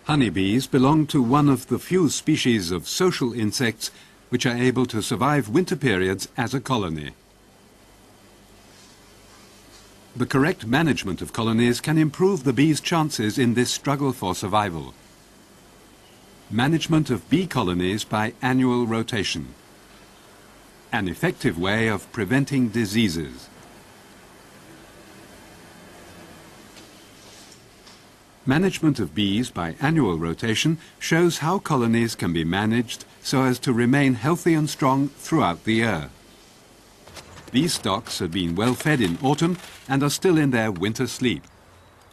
Honeybees belong to one of the few species of social insects which are able to survive winter periods as a colony. The correct management of colonies can improve the bees' chances in this struggle for survival. Management of bee colonies by annual rotation. An effective way of preventing diseases. Management of bees by annual rotation shows how colonies can be managed so as to remain healthy and strong throughout the year. These stocks have been well fed in autumn and are still in their winter sleep.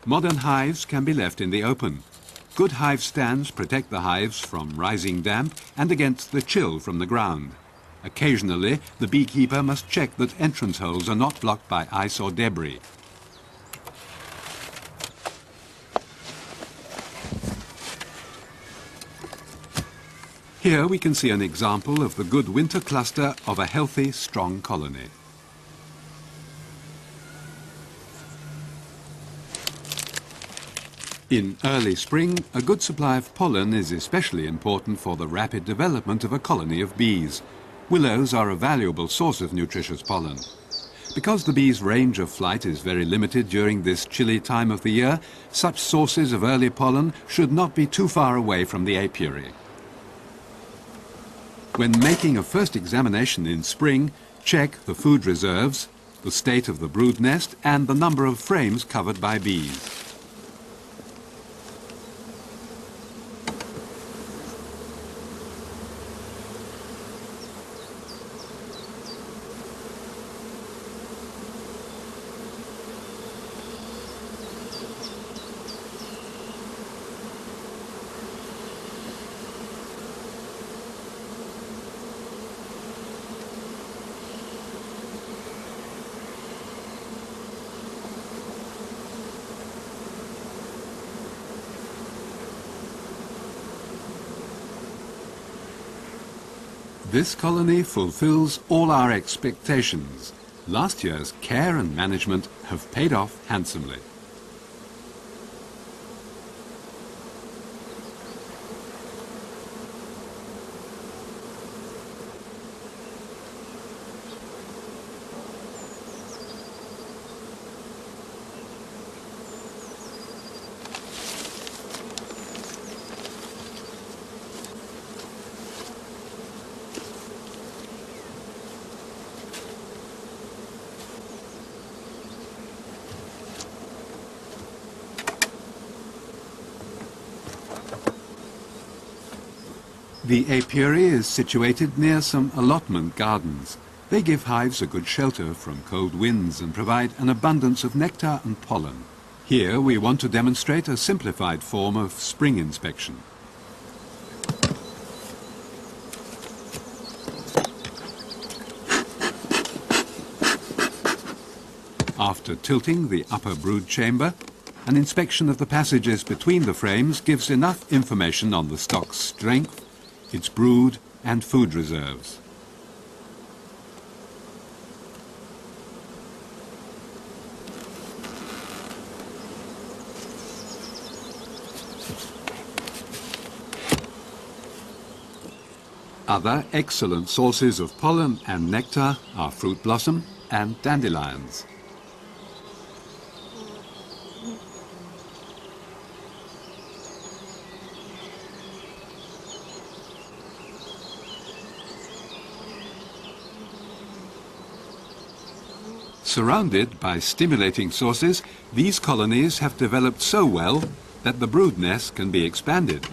Modern hives can be left in the open. Good hive stands protect the hives from rising damp and against the chill from the ground. Occasionally, the beekeeper must check that entrance holes are not blocked by ice or debris. Here we can see an example of the good winter cluster of a healthy, strong colony. In early spring, a good supply of pollen is especially important for the rapid development of a colony of bees. Willows are a valuable source of nutritious pollen. Because the bees' range of flight is very limited during this chilly time of the year, such sources of early pollen should not be too far away from the apiary. When making a first examination in spring, check the food reserves, the state of the brood nest, and the number of frames covered by bees. This colony fulfills all our expectations. Last year's care and management have paid off handsomely. The apiary is situated near some allotment gardens. They give hives a good shelter from cold winds and provide an abundance of nectar and pollen. Here we want to demonstrate a simplified form of spring inspection. After tilting the upper brood chamber, an inspection of the passages between the frames gives enough information on the stock's strength, its brood and food reserves. Other excellent sources of pollen and nectar are fruit blossom and dandelions. Surrounded by stimulating sources, these colonies have developed so well that the brood nest can be expanded.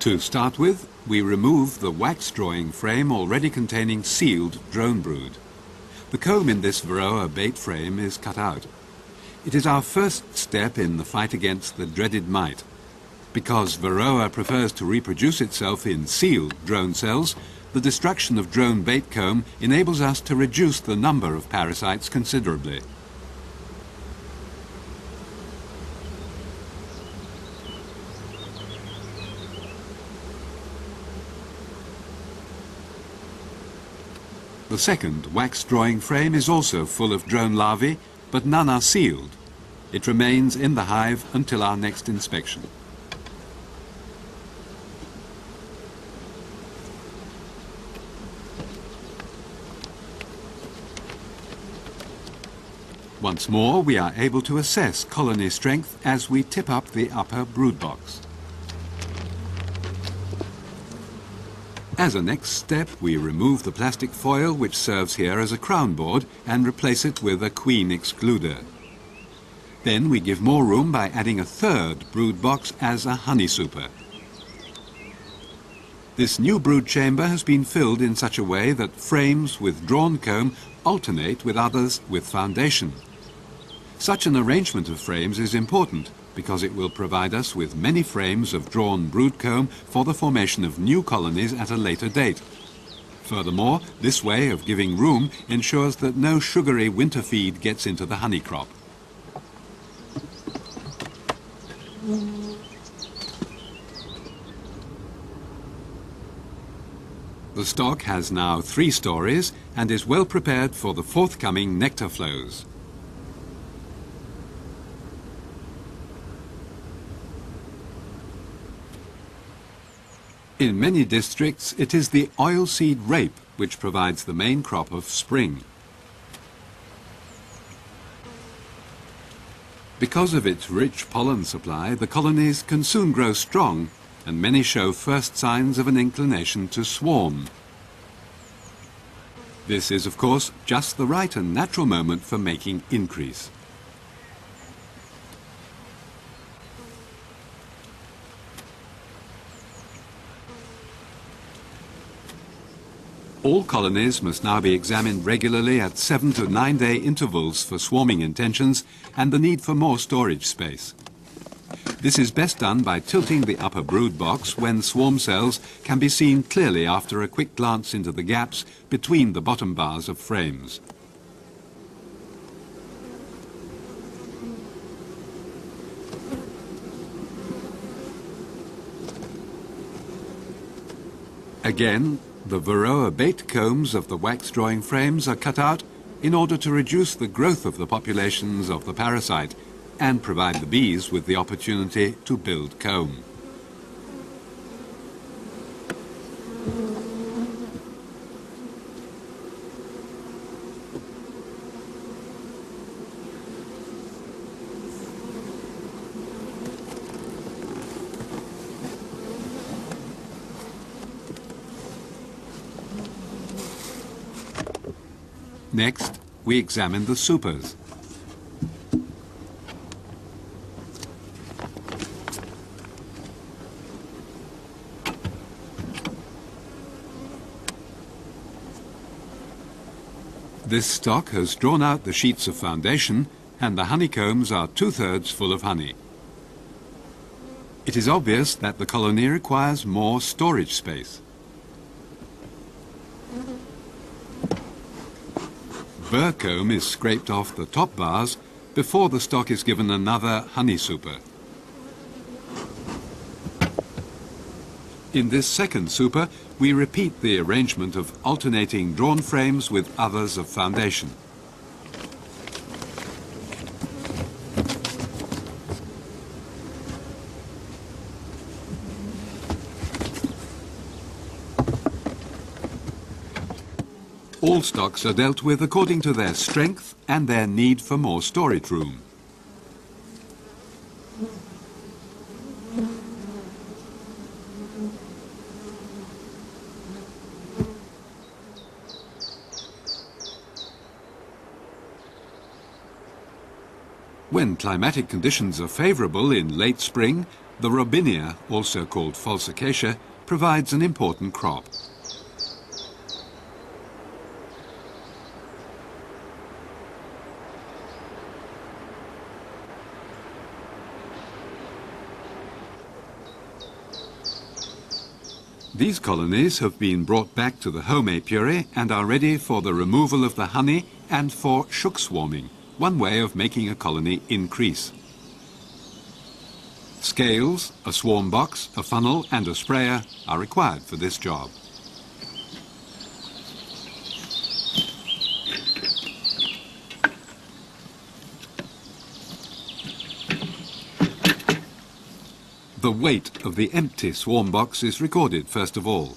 To start with, we remove the wax drawing frame already containing sealed drone brood. The comb in this Varroa bait frame is cut out. It is our first step in the fight against the dreaded mite. Because Varroa prefers to reproduce itself in sealed drone cells, the destruction of drone bait comb enables us to reduce the number of parasites considerably. The second wax drawing frame is also full of drone larvae, but none are sealed. It remains in the hive until our next inspection. Once more, we are able to assess colony strength as we tip up the upper brood box. As a next step, we remove the plastic foil which serves here as a crown board and replace it with a queen excluder. Then we give more room by adding a third brood box as a honey super. This new brood chamber has been filled in such a way that frames with drawn comb alternate with others with foundation. Such an arrangement of frames is important because it will provide us with many frames of drawn brood comb for the formation of new colonies at a later date. Furthermore, this way of giving room ensures that no sugary winter feed gets into the honey crop. The stock has now 3 stories and is well prepared for the forthcoming nectar flows. In many districts, it is the oilseed rape which provides the main crop of spring. Because of its rich pollen supply, the colonies can soon grow strong, and many show first signs of an inclination to swarm. This is, of course, just the right and natural moment for making increase. All colonies must now be examined regularly at 7 to 9 day intervals for swarming intentions and the need for more storage space. This is best done by tilting the upper brood box when swarm cells can be seen clearly after a quick glance into the gaps between the bottom bars of frames. Again, the Varroa bait combs of the wax drawing frames are cut out in order to reduce the growth of the populations of the parasite and provide the bees with the opportunity to build comb. Next, we examine the supers. This stock has drawn out the sheets of foundation, and the honeycombs are 2/3 full of honey. It is obvious that the colony requires more storage space. Burr comb is scraped off the top bars before the stock is given another honey super. In this second super, we repeat the arrangement of alternating drawn frames with others of foundation. All stocks are dealt with according to their strength and their need for more storage room. When climatic conditions are favorable in late spring, the robinia, also called false acacia, provides an important crop. These colonies have been brought back to the home apiary and are ready for the removal of the honey and for shook swarming, one way of making a colony increase. Scales, a swarm box, a funnel and a sprayer are required for this job. The weight of the empty swarm box is recorded first of all.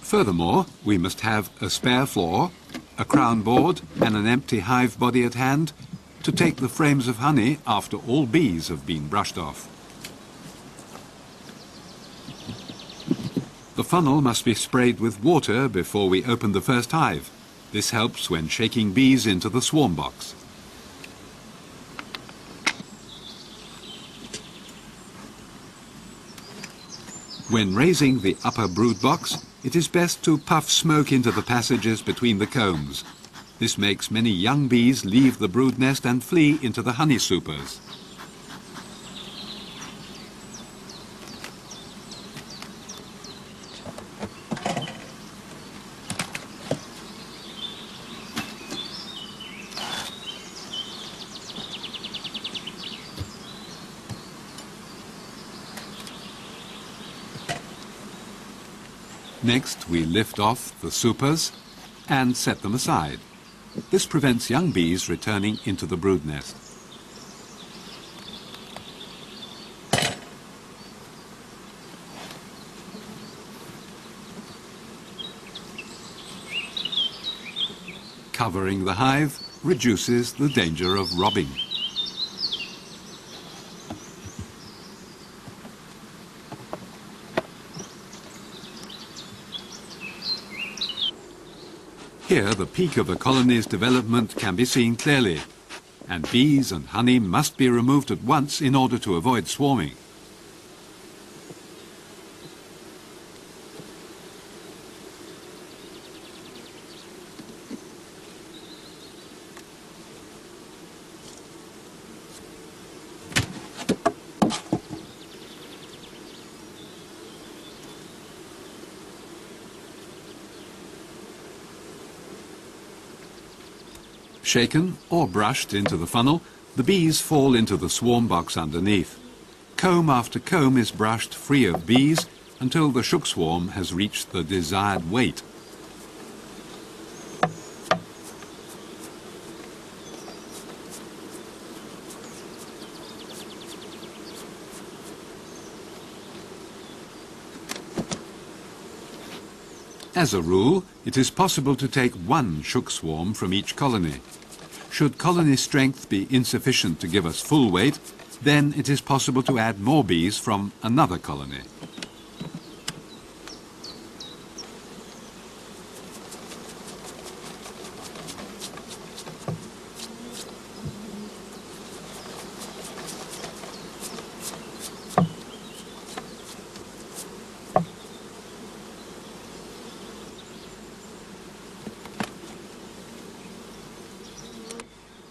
Furthermore, we must have a spare floor, a crown board and an empty hive body at hand to take the frames of honey after all bees have been brushed off. The funnel must be sprayed with water before we open the first hive. This helps when shaking bees into the swarm box. When raising the upper brood box, it is best to puff smoke into the passages between the combs. This makes many young bees leave the brood nest and flee into the honey supers. Next, we lift off the supers and set them aside. This prevents young bees returning into the brood nest. Covering the hive reduces the danger of robbing. Here, the peak of a colony's development can be seen clearly, and bees and honey must be removed at once in order to avoid swarming. Shaken or brushed into the funnel, the bees fall into the swarm box underneath. Comb after comb is brushed free of bees until the shook swarm has reached the desired weight. As a rule, it is possible to take one shook swarm from each colony. Should colony strength be insufficient to give us full weight, then it is possible to add more bees from another colony.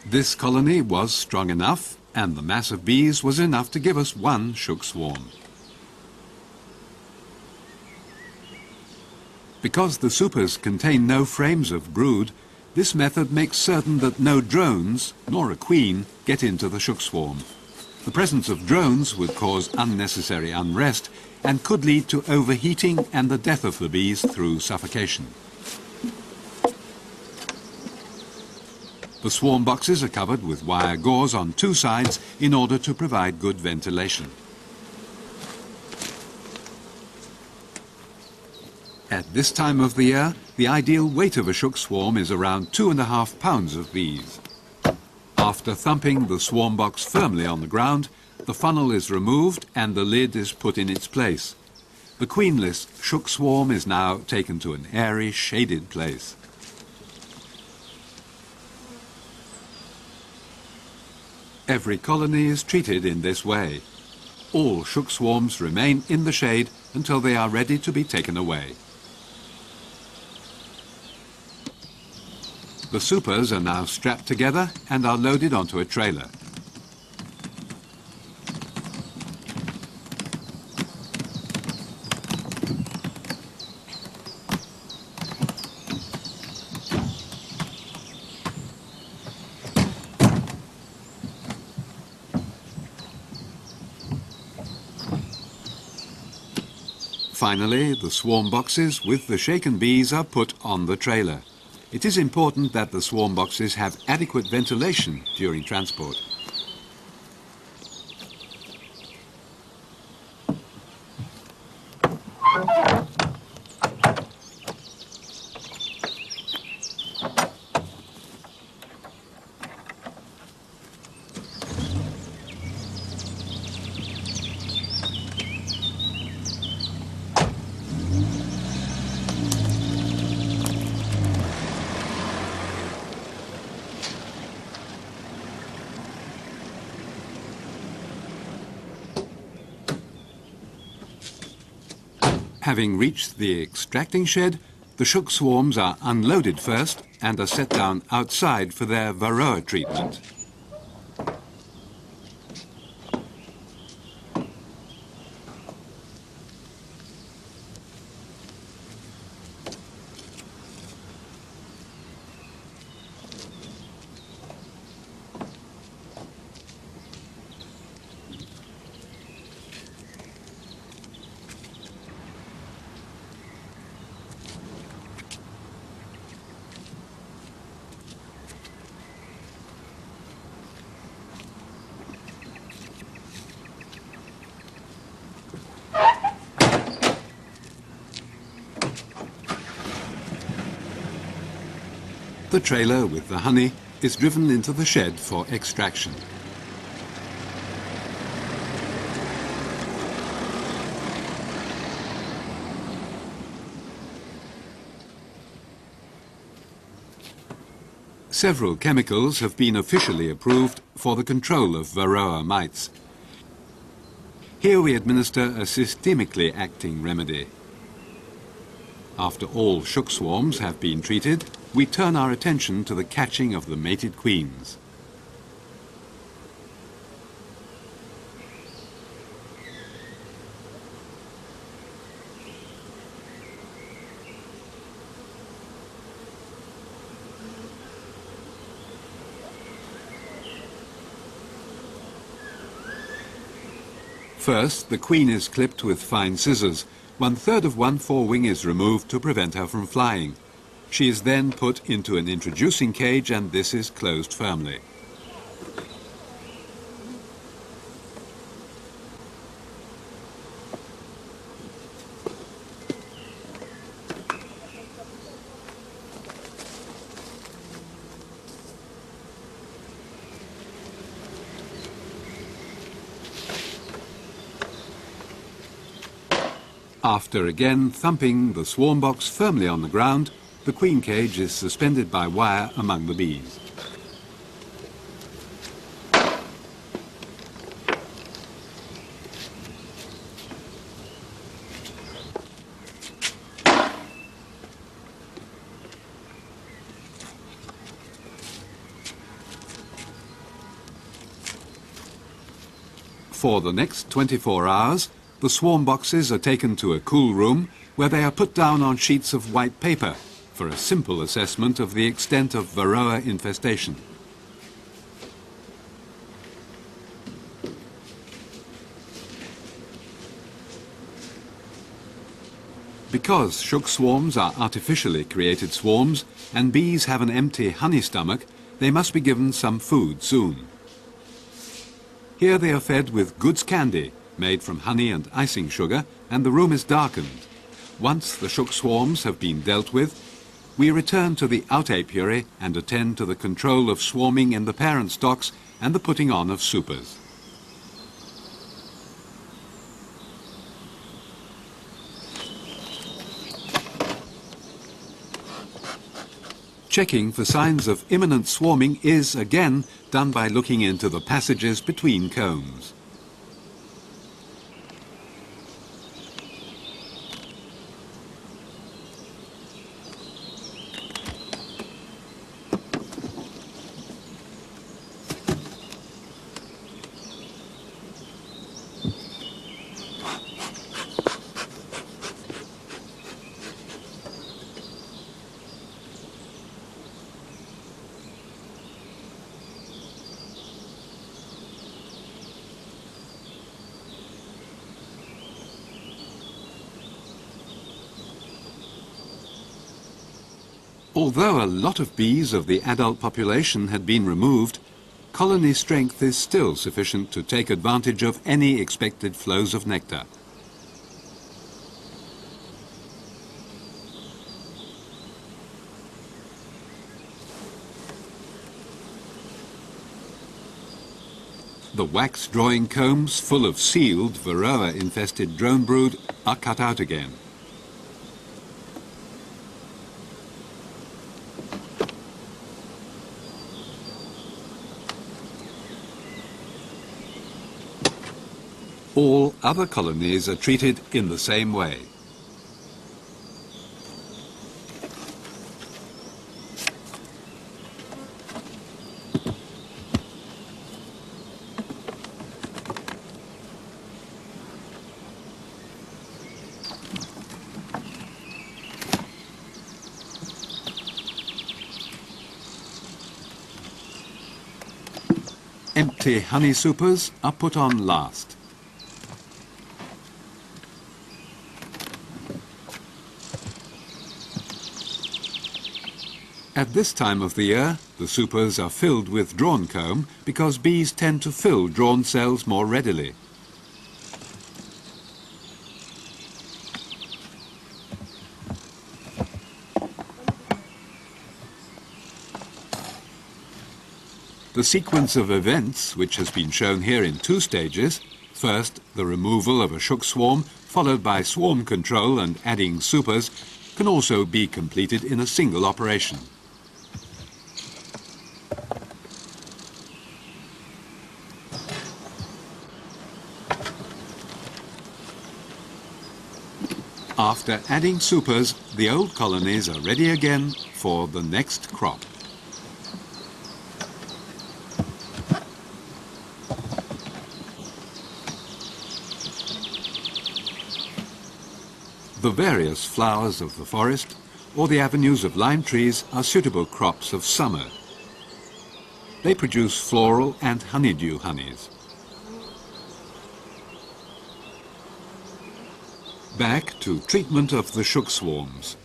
This colony was strong enough, and the mass of bees was enough to give us one shook swarm. Because the supers contain no frames of brood, this method makes certain that no drones, nor a queen, get into the shook swarm. The presence of drones would cause unnecessary unrest and could lead to overheating and the death of the bees through suffocation. The swarm boxes are covered with wire gauze on two sides in order to provide good ventilation. At this time of the year, the ideal weight of a shook swarm is around 2.5 pounds of bees. After thumping the swarm box firmly on the ground, the funnel is removed and the lid is put in its place. The queenless shook swarm is now taken to an airy, shaded place. Every colony is treated in this way. all shook swarms remain in the shade until they are ready to be taken away. The supers are now strapped together and are loaded onto a trailer. Finally, the swarm boxes with the shaken bees are put on the trailer. It is important that the swarm boxes have adequate ventilation during transport. Having reached the extracting shed, the shook swarms are unloaded first and are set down outside for their varroa treatment. The trailer with the honey is driven into the shed for extraction. Several chemicals have been officially approved for the control of varroa mites. Here we administer a systemically acting remedy. After all shook swarms have been treated, we turn our attention to the catching of the mated queens. First, the queen is clipped with fine scissors. 1/3 of one forewing is removed to prevent her from flying. She is then put into an introducing cage and this is closed firmly. After again thumping the swarm box firmly on the ground, the queen cage is suspended by wire among the bees. For the next 24 hours, the swarm boxes are taken to a cool room where they are put down on sheets of white paper for a simple assessment of the extent of varroa infestation. Because shook swarms are artificially created swarms and bees have an empty honey stomach, they must be given some food soon. Here they are fed with goods candy, made from honey and icing sugar, and the room is darkened. Once the shook swarms have been dealt with, we return to the out-apiary and attend to the control of swarming in the parent stocks and the putting on of supers. Checking for signs of imminent swarming is, again, done by looking into the passages between combs. Although a lot of bees of the adult population had been removed, colony strength is still sufficient to take advantage of any expected flows of nectar. The wax-drawing combs full of sealed, varroa-infested drone brood are cut out again. All other colonies are treated in the same way. Empty honey supers are put on last. At this time of the year, the supers are filled with drawn comb because bees tend to fill drawn cells more readily. The sequence of events, which has been shown here in two stages, first the removal of a shook swarm, followed by swarm control and adding supers, can also be completed in a single operation. After adding supers, the old colonies are ready again for the next crop. The various flowers of the forest or the avenues of lime trees are suitable crops of summer. They produce floral and honeydew honeys. Back to treatment of the shook swarms.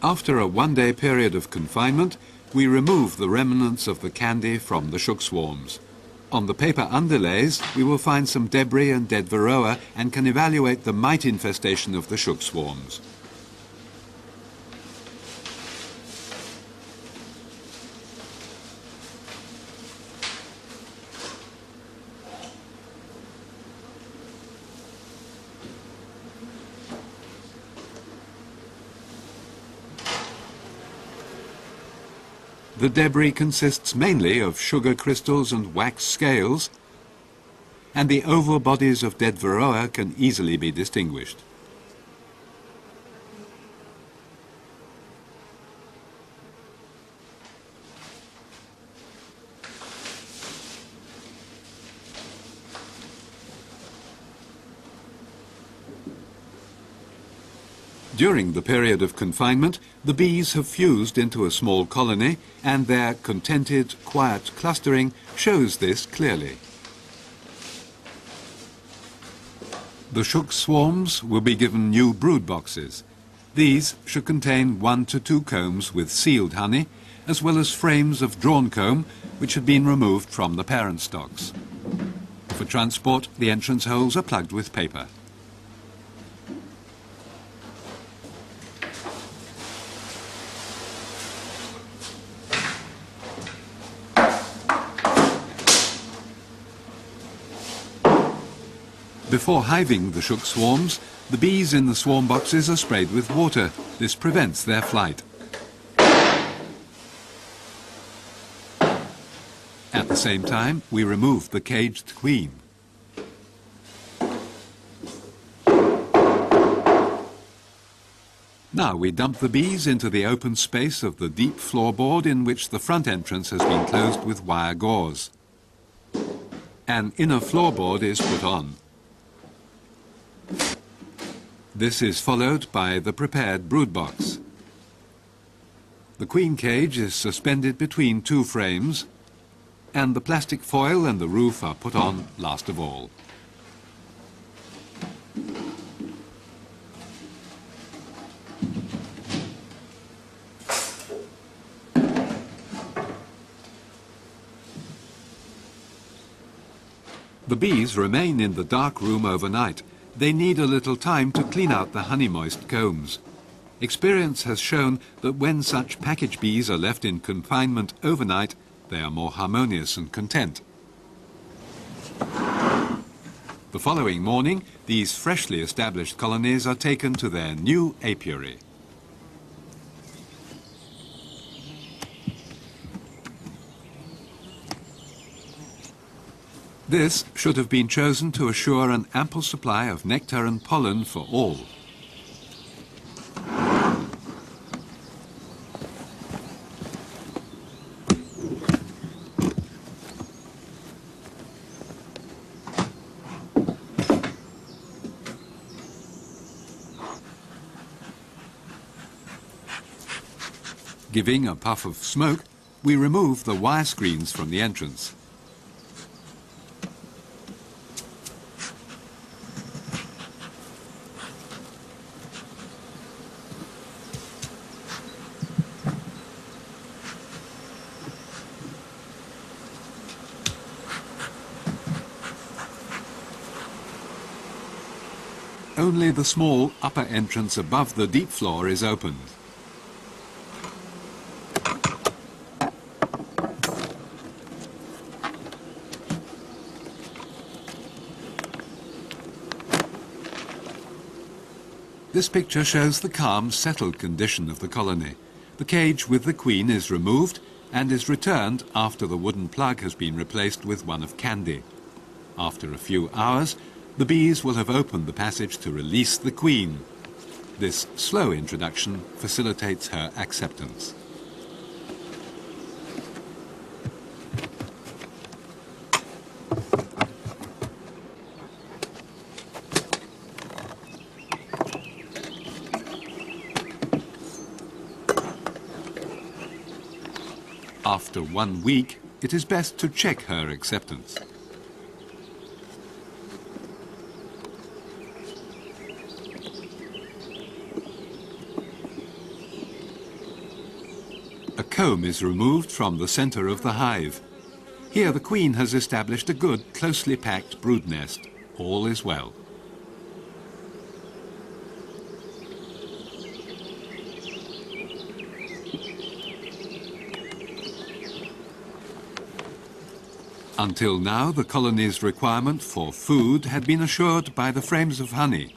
After a one-day period of confinement, we remove the remnants of the candy from the shook swarms. On the paper underlays, we will find some debris and dead varroa and can evaluate the mite infestation of the shook swarms. The debris consists mainly of sugar crystals and wax scales, and the oval bodies of dead varroa can easily be distinguished. During the period of confinement, the bees have fused into a small colony, and their contented, quiet clustering shows this clearly. The shook swarms will be given new brood boxes. These should contain 1 to 2 combs with sealed honey, as well as frames of drawn comb, which have been removed from the parent stocks. For transport, the entrance holes are plugged with paper. Before hiving the shook swarms, the bees in the swarm boxes are sprayed with water. This prevents their flight. At the same time, we remove the caged queen. Now we dump the bees into the open space of the deep floorboard in which the front entrance has been closed with wire gauze. An inner floorboard is put on. This is followed by the prepared brood box. The queen cage is suspended between 2 frames, and the plastic foil and the roof are put on last of all. The bees remain in the dark room overnight. They need a little time to clean out the honey-moist combs. Experience has shown that when such package bees are left in confinement overnight, they are more harmonious and content. The following morning, these freshly established colonies are taken to their new apiary. This should have been chosen to assure an ample supply of nectar and pollen for all. Giving a puff of smoke, we remove the wire screens from the entrance. Only the small upper entrance above the deep floor is opened. This picture shows the calm, settled condition of the colony. The cage with the queen is removed and is returned after the wooden plug has been replaced with one of candy. After a few hours, the bees will have opened the passage to release the queen. This slow introduction facilitates her acceptance. After 1 week, it is best to check her acceptance. A comb is removed from the center of the hive. Here the queen has established a good, closely packed brood nest. All is well. Until now, the colony's requirement for food had been assured by the frames of honey.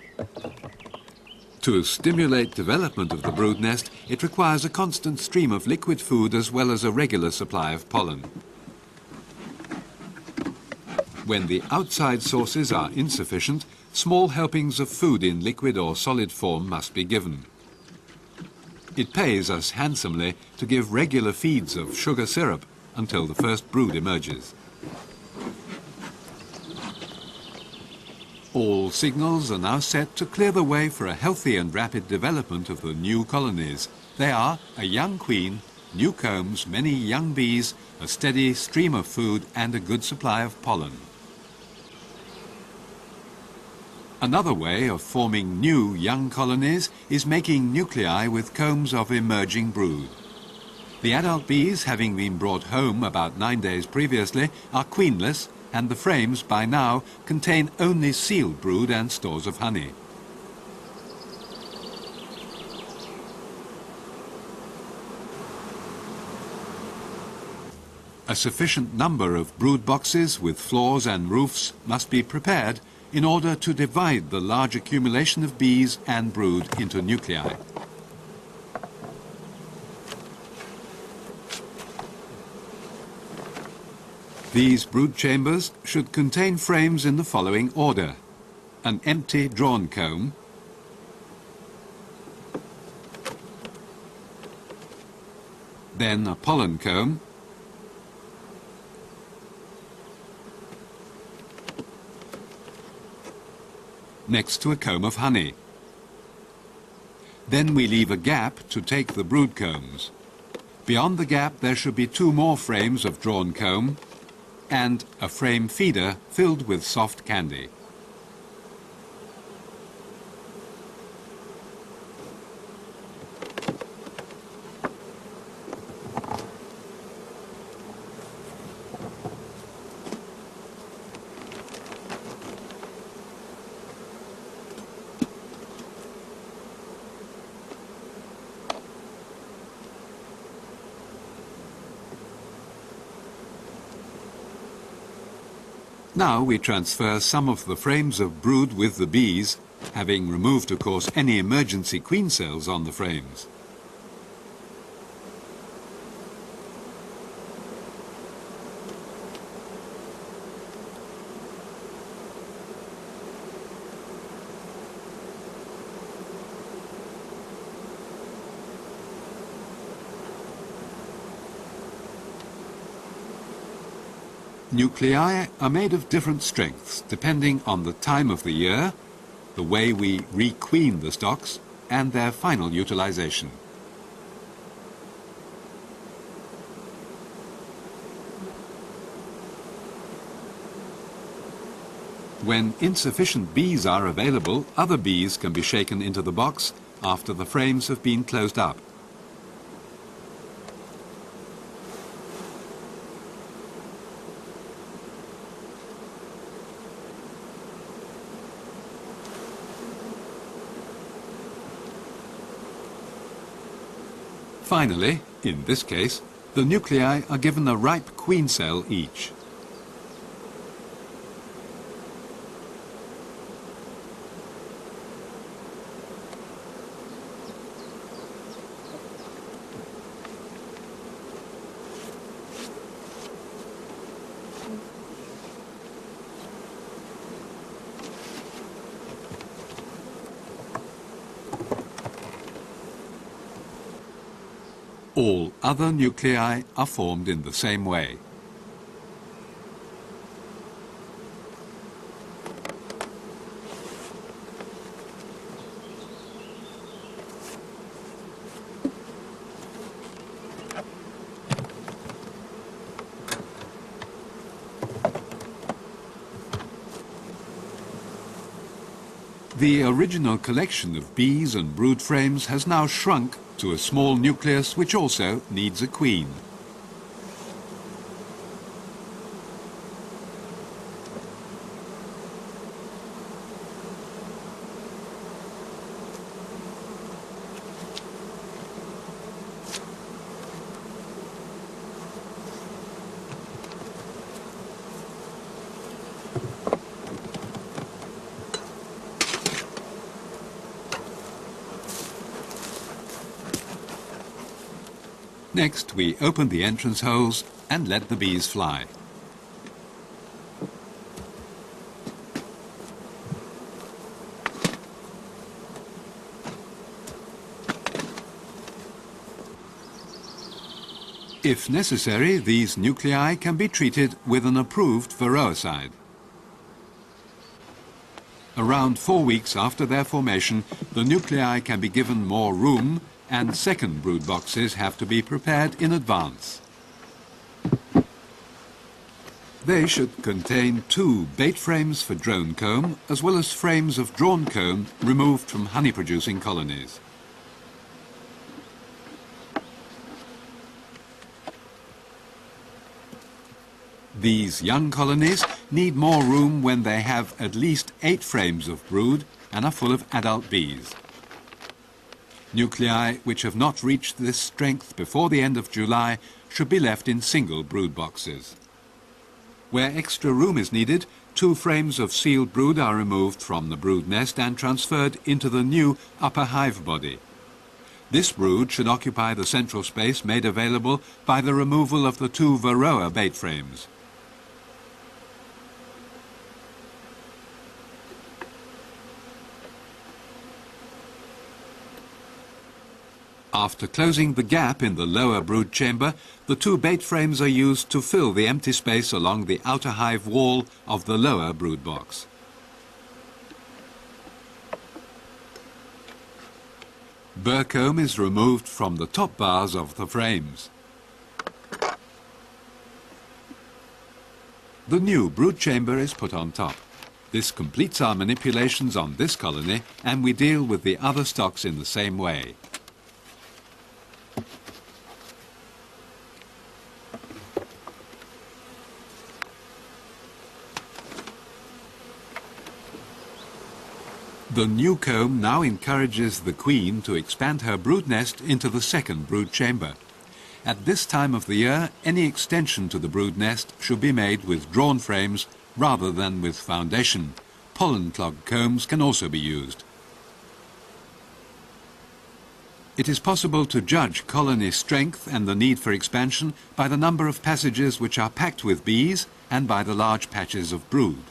To stimulate development of the brood nest, it requires a constant stream of liquid food as well as a regular supply of pollen. When the outside sources are insufficient, small helpings of food in liquid or solid form must be given. It pays us handsomely to give regular feeds of sugar syrup until the first brood emerges. All signals are now set to clear the way for a healthy and rapid development of the new colonies. They are a young queen, new combs, many young bees, a steady stream of food and a good supply of pollen. Another way of forming new young colonies is making nuclei with combs of emerging brood. The adult bees, having been brought home about 9 days previously, are queenless, and the frames by now contain only sealed brood and stores of honey. A sufficient number of brood boxes with floors and roofs must be prepared in order to divide the large accumulation of bees and brood into nuclei. These brood chambers should contain frames in the following order: an empty drawn comb, then a pollen comb, next to a comb of honey. Then we leave a gap to take the brood combs. Beyond the gap there should be 2 more frames of drawn comb and a frame feeder filled with soft candy. Now we transfer some of the frames of brood with the bees, having removed, of course, any emergency queen cells on the frames. Nuclei are made of different strengths depending on the time of the year, the way we requeen the stocks, and their final utilization. When insufficient bees are available, other bees can be shaken into the box after the frames have been closed up. Finally, in this case, the nuclei are given a ripe queen cell each. All other nuclei are formed in the same way. The original collection of bees and brood frames has now shrunk to a small nucleus which also needs a queen. Next, we open the entrance holes and let the bees fly. If necessary, these nuclei can be treated with an approved varroicide. Around 4 weeks after their formation, the nuclei can be given more room, and second brood boxes have to be prepared in advance. They should contain 2 bait frames for drone comb, as well as frames of drawn comb removed from honey-producing colonies. These young colonies need more room when they have at least 8 frames of brood and are full of adult bees. Nuclei which have not reached this strength before the end of July should be left in single brood boxes. Where extra room is needed, 2 frames of sealed brood are removed from the brood nest and transferred into the new upper hive body. This brood should occupy the central space made available by the removal of the 2 varroa bait frames. After closing the gap in the lower brood chamber, the 2 bait frames are used to fill the empty space along the outer hive wall of the lower brood box. Burr comb is removed from the top bars of the frames. The new brood chamber is put on top. This completes our manipulations on this colony, and we deal with the other stocks in the same way. The new comb now encourages the queen to expand her brood nest into the second brood chamber. At this time of the year, any extension to the brood nest should be made with drawn frames rather than with foundation. Pollen-clogged combs can also be used. It is possible to judge colony strength and the need for expansion by the number of passages which are packed with bees and by the large patches of brood.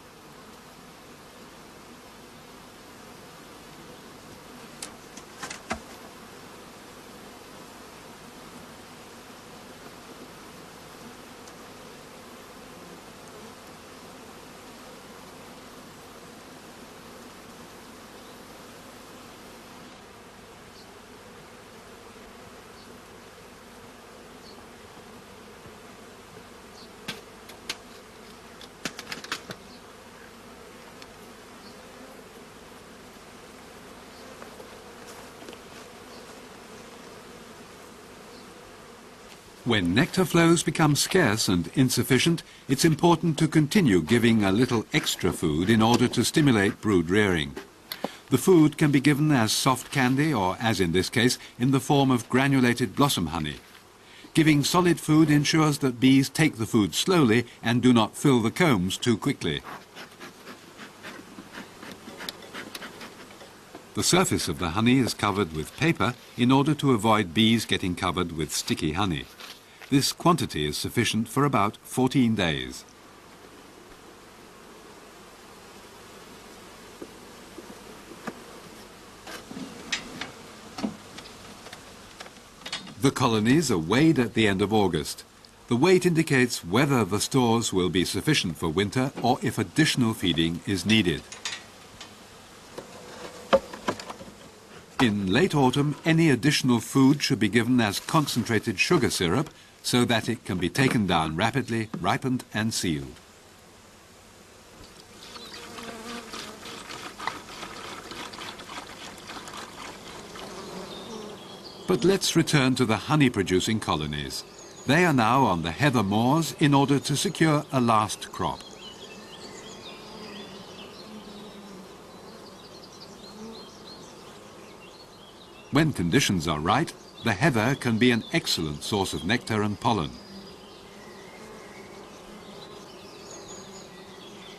When nectar flows become scarce and insufficient, it's important to continue giving a little extra food in order to stimulate brood rearing. The food can be given as soft candy or, as in this case, in the form of granulated blossom honey. Giving solid food ensures that bees take the food slowly and do not fill the combs too quickly. The surface of the honey is covered with paper in order to avoid bees getting covered with sticky honey. This quantity is sufficient for about 14 days. The colonies are weighed at the end of August. The weight indicates whether the stores will be sufficient for winter or if additional feeding is needed. In late autumn, any additional food should be given as concentrated sugar syrup so that it can be taken down rapidly, ripened and sealed. But let's return to the honey-producing colonies. They are now on the heather moors in order to secure a last crop. When conditions are right, the heather can be an excellent source of nectar and pollen.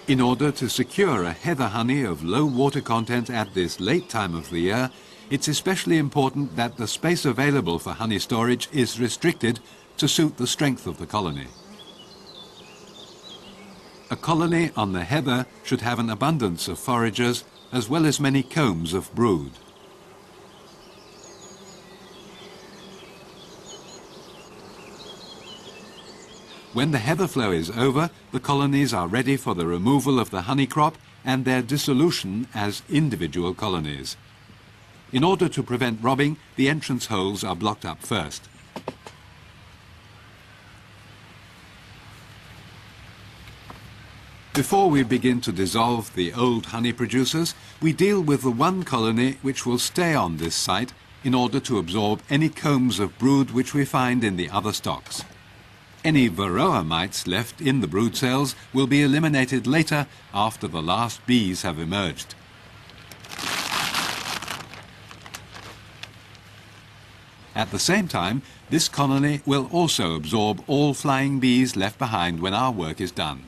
In order to secure a heather honey of low water content at this late time of the year, it's especially important that the space available for honey storage is restricted to suit the strength of the colony. A colony on the heather should have an abundance of foragers as well as many combs of brood. When the heather flow is over, the colonies are ready for the removal of the honey crop and their dissolution as individual colonies. In order to prevent robbing, the entrance holes are blocked up first. Before we begin to dissolve the old honey producers, we deal with the one colony which will stay on this site in order to absorb any combs of brood which we find in the other stocks. Any varroa mites left in the brood cells will be eliminated later after the last bees have emerged. At the same time, this colony will also absorb all flying bees left behind when our work is done.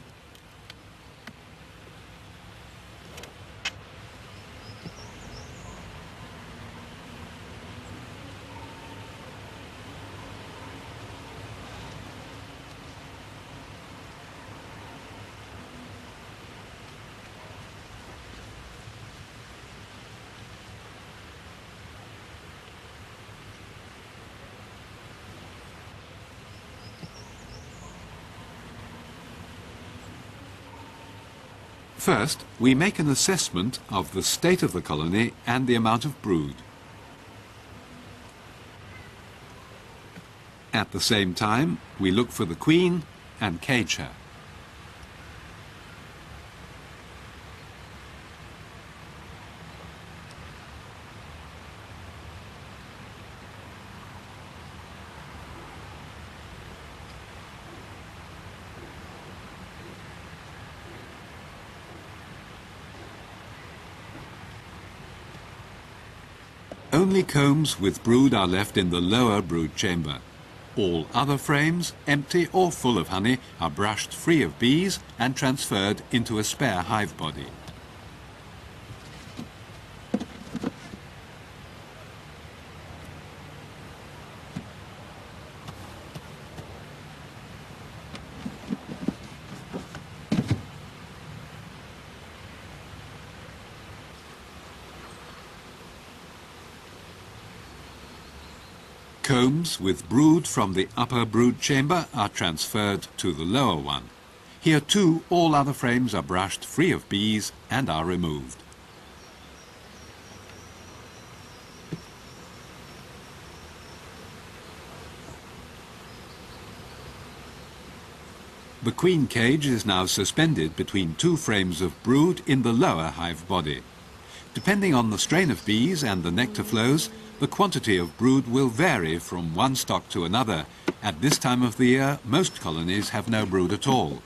First, we make an assessment of the state of the colony and the amount of brood. At the same time, we look for the queen and cage her. Only combs with brood are left in the lower brood chamber. All other frames, empty or full of honey, are brushed free of bees and transferred into a spare hive body. Combs with brood from the upper brood chamber are transferred to the lower one. Here too, all other frames are brushed free of bees and are removed. The queen cage is now suspended between two frames of brood in the lower hive body. Depending on the strain of bees and the nectar flows, the quantity of brood will vary from one stock to another. At this time of the year, most colonies have no brood at all.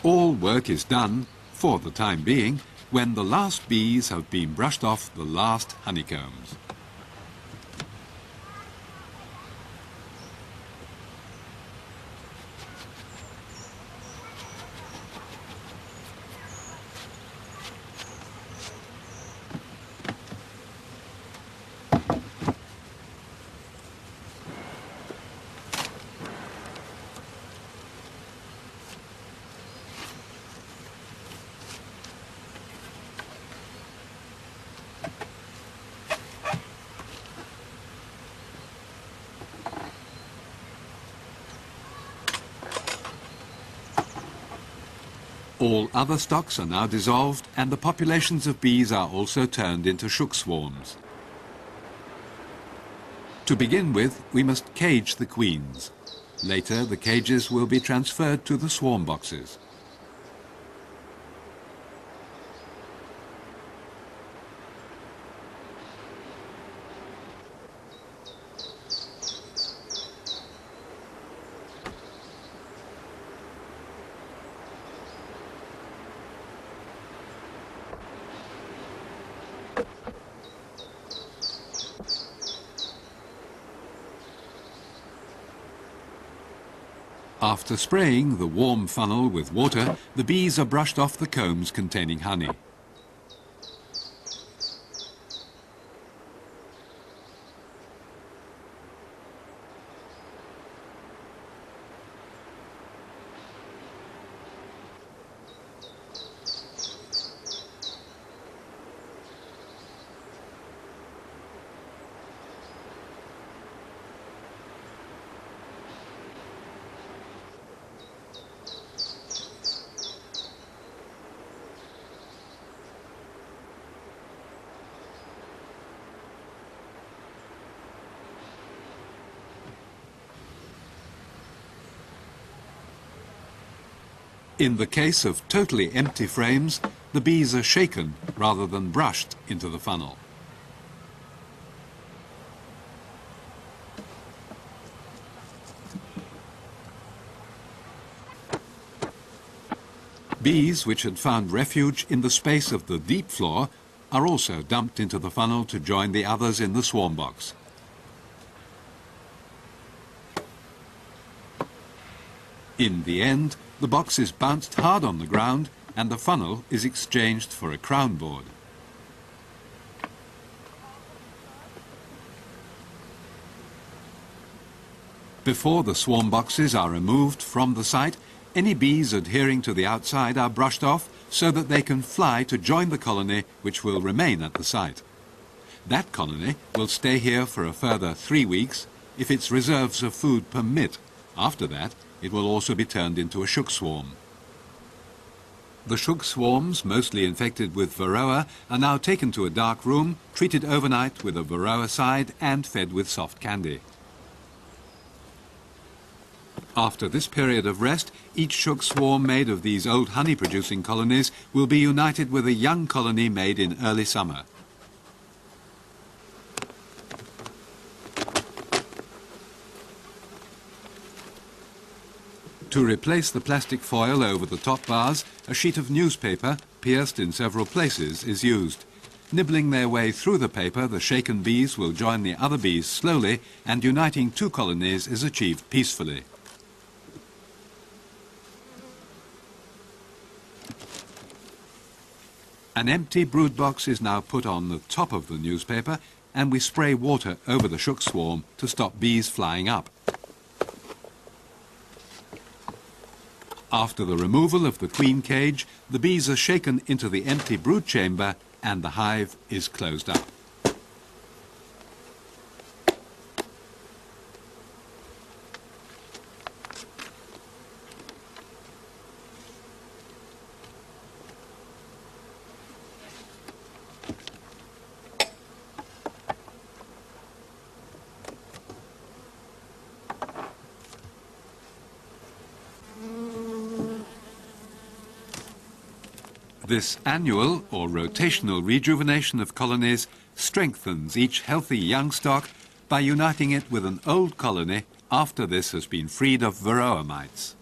All work is done, for the time being, when the last bees have been brushed off the last honeycombs. All other stocks are now dissolved and the populations of bees are also turned into shook swarms. To begin with, we must cage the queens. Later, the cages will be transferred to the swarm boxes. After spraying the warm funnel with water, the bees are brushed off the combs containing honey. In the case of totally empty frames, the bees are shaken rather than brushed into the funnel. Bees which had found refuge in the space of the deep floor are also dumped into the funnel to join the others in the swarm box. In the end, the box is bounced hard on the ground and the funnel is exchanged for a crown board. Before the swarm boxes are removed from the site, any bees adhering to the outside are brushed off so that they can fly to join the colony which will remain at the site. That colony will stay here for a further 3 weeks if its reserves of food permit. After that, it will also be turned into a shook swarm. The shook swarms, mostly infected with varroa, are now taken to a dark room, treated overnight with a varroa side and fed with soft candy. After this period of rest, each shook swarm made of these old honey-producing colonies will be united with a young colony made in early summer. To replace the plastic foil over the top bars, a sheet of newspaper, pierced in several places, is used. Nibbling their way through the paper, the shaken bees will join the other bees slowly, and uniting two colonies is achieved peacefully. An empty brood box is now put on the top of the newspaper, and we spray water over the shook swarm to stop bees flying up. After the removal of the queen cage, the bees are shaken into the empty brood chamber and the hive is closed up. This annual or rotational rejuvenation of colonies strengthens each healthy young stock by uniting it with an old colony after this has been freed of varroa mites.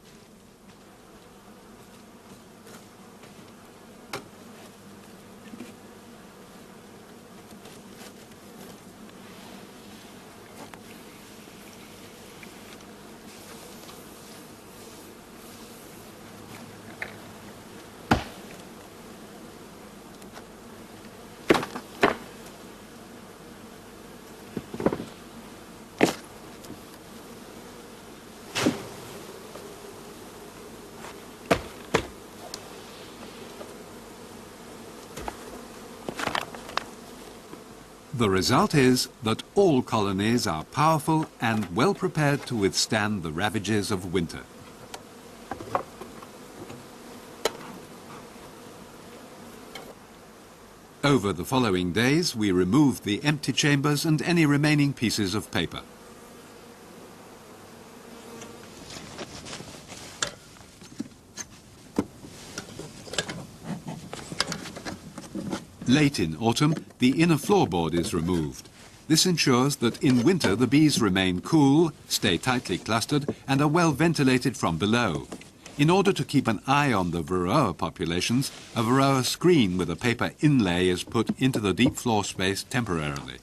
The result is that all colonies are powerful and well prepared to withstand the ravages of winter. Over the following days, we removed the empty chambers and any remaining pieces of paper. Late in autumn, the inner floorboard is removed. This ensures that in winter the bees remain cool, stay tightly clustered, and are well ventilated from below. In order to keep an eye on the varroa populations, a varroa screen with a paper inlay is put into the deep floor space temporarily.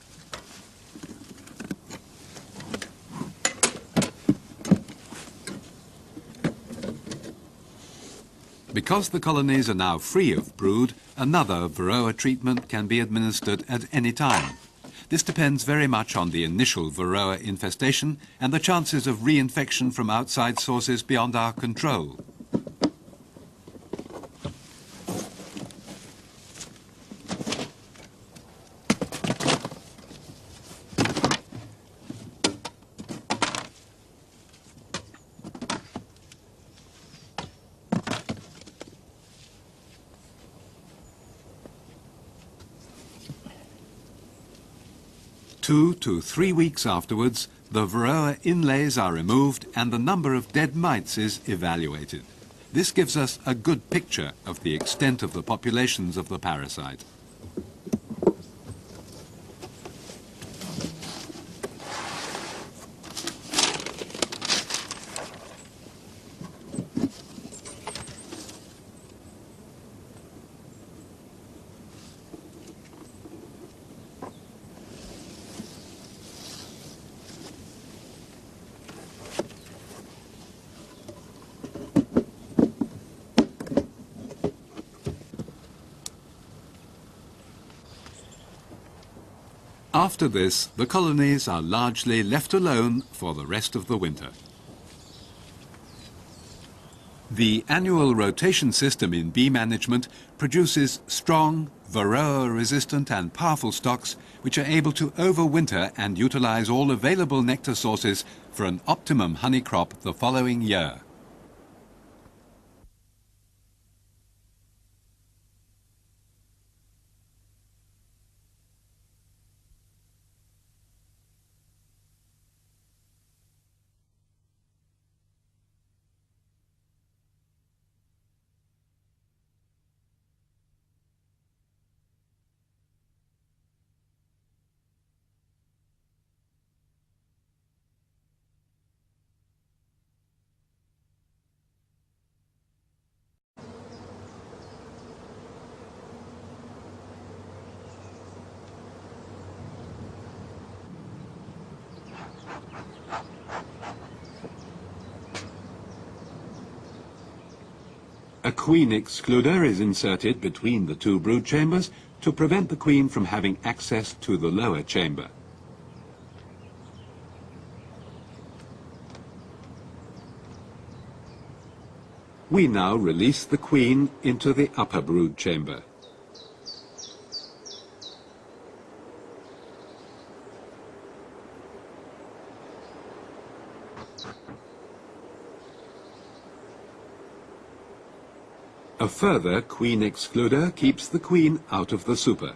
Because the colonies are now free of brood, another varroa treatment can be administered at any time. This depends very much on the initial varroa infestation and the chances of reinfection from outside sources beyond our control. Two to 3 weeks afterwards, the varroa inlays are removed and the number of dead mites is evaluated. This gives us a good picture of the extent of the populations of the parasite. After this, the colonies are largely left alone for the rest of the winter. The annual rotation system in bee management produces strong, varroa-resistant and powerful stocks which are able to overwinter and utilize all available nectar sources for an optimum honey crop the following year. A queen excluder is inserted between the two brood chambers to prevent the queen from having access to the lower chamber. We now release the queen into the upper brood chamber. A further queen excluder keeps the queen out of the super.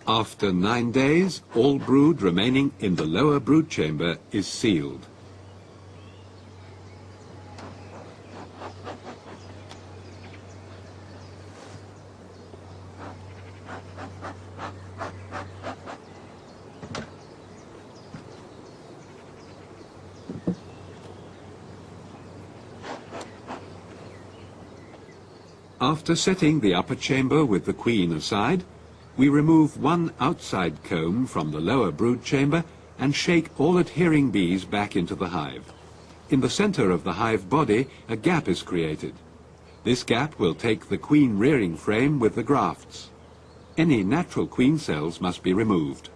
After 9 days, all brood remaining in the lower brood chamber is sealed. After setting the upper chamber with the queen aside, we remove one outside comb from the lower brood chamber and shake all adhering bees back into the hive. In the center of the hive body, a gap is created. This gap will take the queen rearing frame with the grafts. Any natural queen cells must be removed.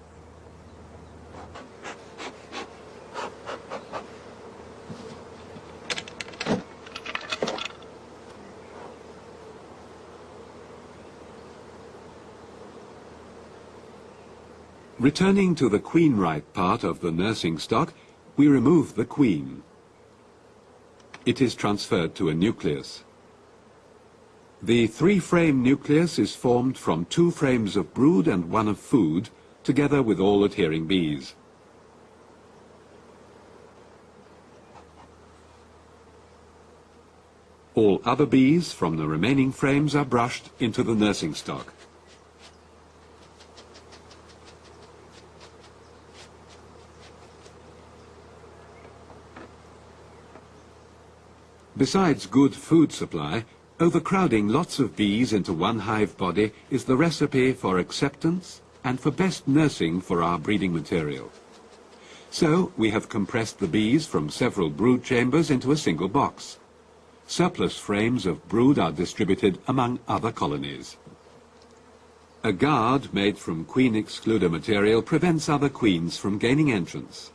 Returning to the queen-right part of the nursing stock, we remove the queen. It is transferred to a nucleus. The 3-frame nucleus is formed from 2 frames of brood and 1 of food, together with all adhering bees. All other bees from the remaining frames are brushed into the nursing stock. Besides good food supply, overcrowding lots of bees into one hive body is the recipe for acceptance and for best nursing for our breeding material. So we have compressed the bees from several brood chambers into a single box. Surplus frames of brood are distributed among other colonies. A guard made from queen excluder material prevents other queens from gaining entrance.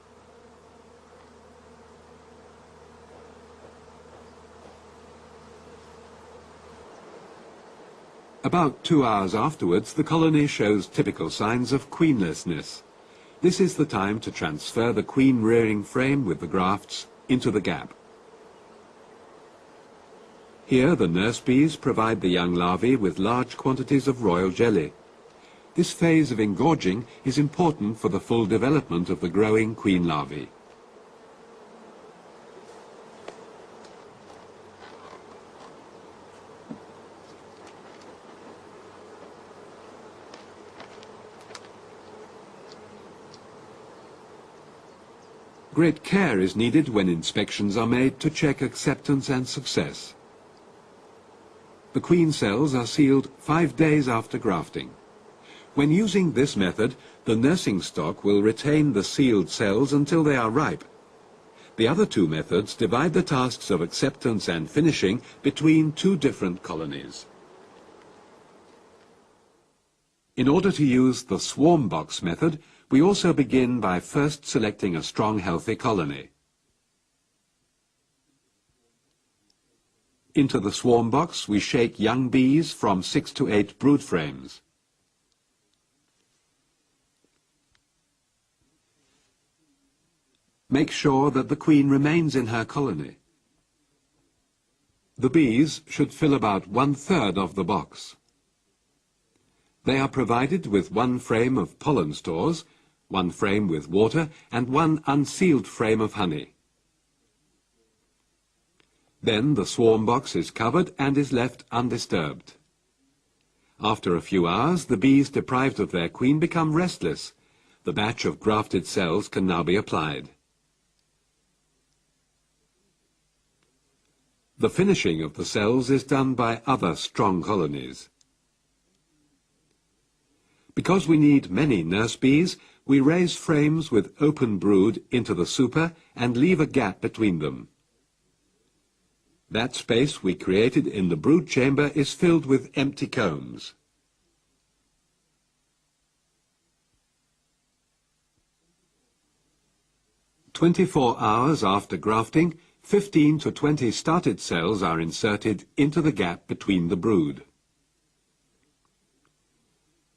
About 2 hours afterwards, the colony shows typical signs of queenlessness. This is the time to transfer the queen rearing frame with the grafts into the gap. Here the nurse bees provide the young larvae with large quantities of royal jelly. This phase of engorging is important for the full development of the growing queen larvae. Great care is needed when inspections are made to check acceptance and success. The queen cells are sealed 5 days after grafting. When using this method, the nursing stock will retain the sealed cells until they are ripe. The other 2 methods divide the tasks of acceptance and finishing between 2 different colonies. In order to use the swarm box method, we also begin by first selecting a strong, healthy colony. Into the swarm box, we shake young bees from 6 to 8 brood frames. Make sure that the queen remains in her colony. The bees should fill about 1/3 of the box. They are provided with 1 frame of pollen stores, 1 frame with water, and 1 unsealed frame of honey. Then the swarm box is covered and is left undisturbed. After a few hours, the bees deprived of their queen become restless. The batch of grafted cells can now be applied. The finishing of the cells is done by other strong colonies. Because we need many nurse bees, we raise frames with open brood into the super and leave a gap between them. That space we created in the brood chamber is filled with empty combs. "24 hours after grafting, 15 to 20 started cells are inserted into the gap between the brood.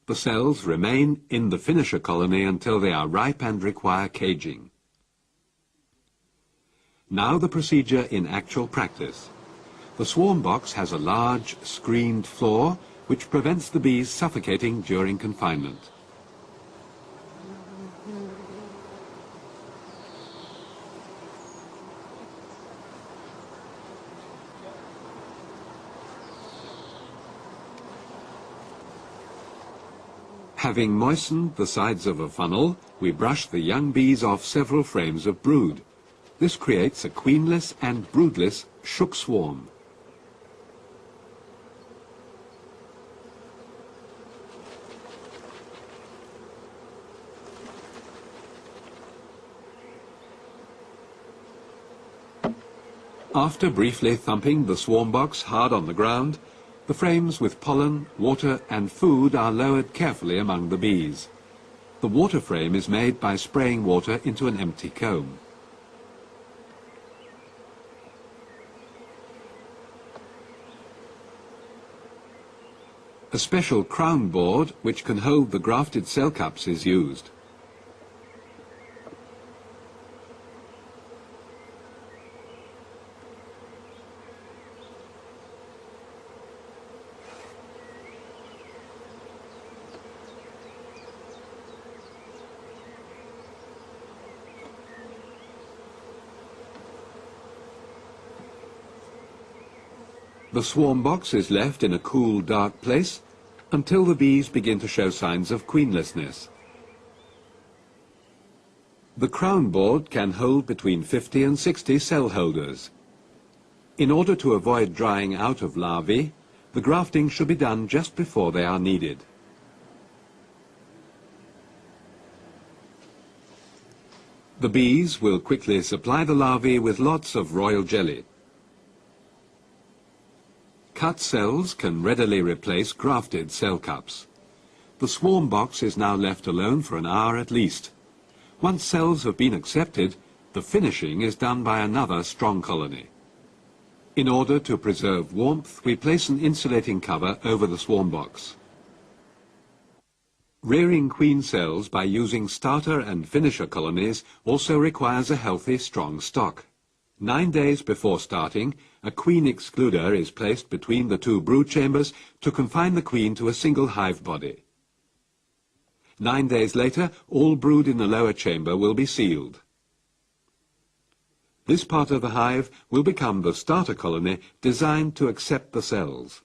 The cells remain in the finisher colony until they are ripe and require caging. Now the procedure in actual practice. The swarm box has a large screened floor which prevents the bees suffocating during confinement. Having moistened the sides of a funnel, we brush the young bees off several frames of brood. This creates a queenless and broodless shook swarm. After briefly thumping the swarm box hard on the ground, the frames with pollen, water and food are lowered carefully among the bees. The water frame is made by spraying water into an empty comb. A special crown board which can hold the grafted cell cups is used. The swarm box is left in a cool, dark place until the bees begin to show signs of queenlessness. The crown board can hold between 50 and 60 cell holders. In order to avoid drying out of larvae, the grafting should be done just before they are needed. The bees will quickly supply the larvae with lots of royal jelly. Cut cells can readily replace grafted cell cups. The swarm box is now left alone for an hour at least. Once cells have been accepted, the finishing is done by another strong colony. In order to preserve warmth, we place an insulating cover over the swarm box. Rearing queen cells by using starter and finisher colonies also requires a healthy, strong stock. 9 days before starting, a queen excluder is placed between the two brood chambers to confine the queen to a single hive body. 9 days later, all brood in the lower chamber will be sealed. This part of the hive will become the starter colony designed to accept the cells.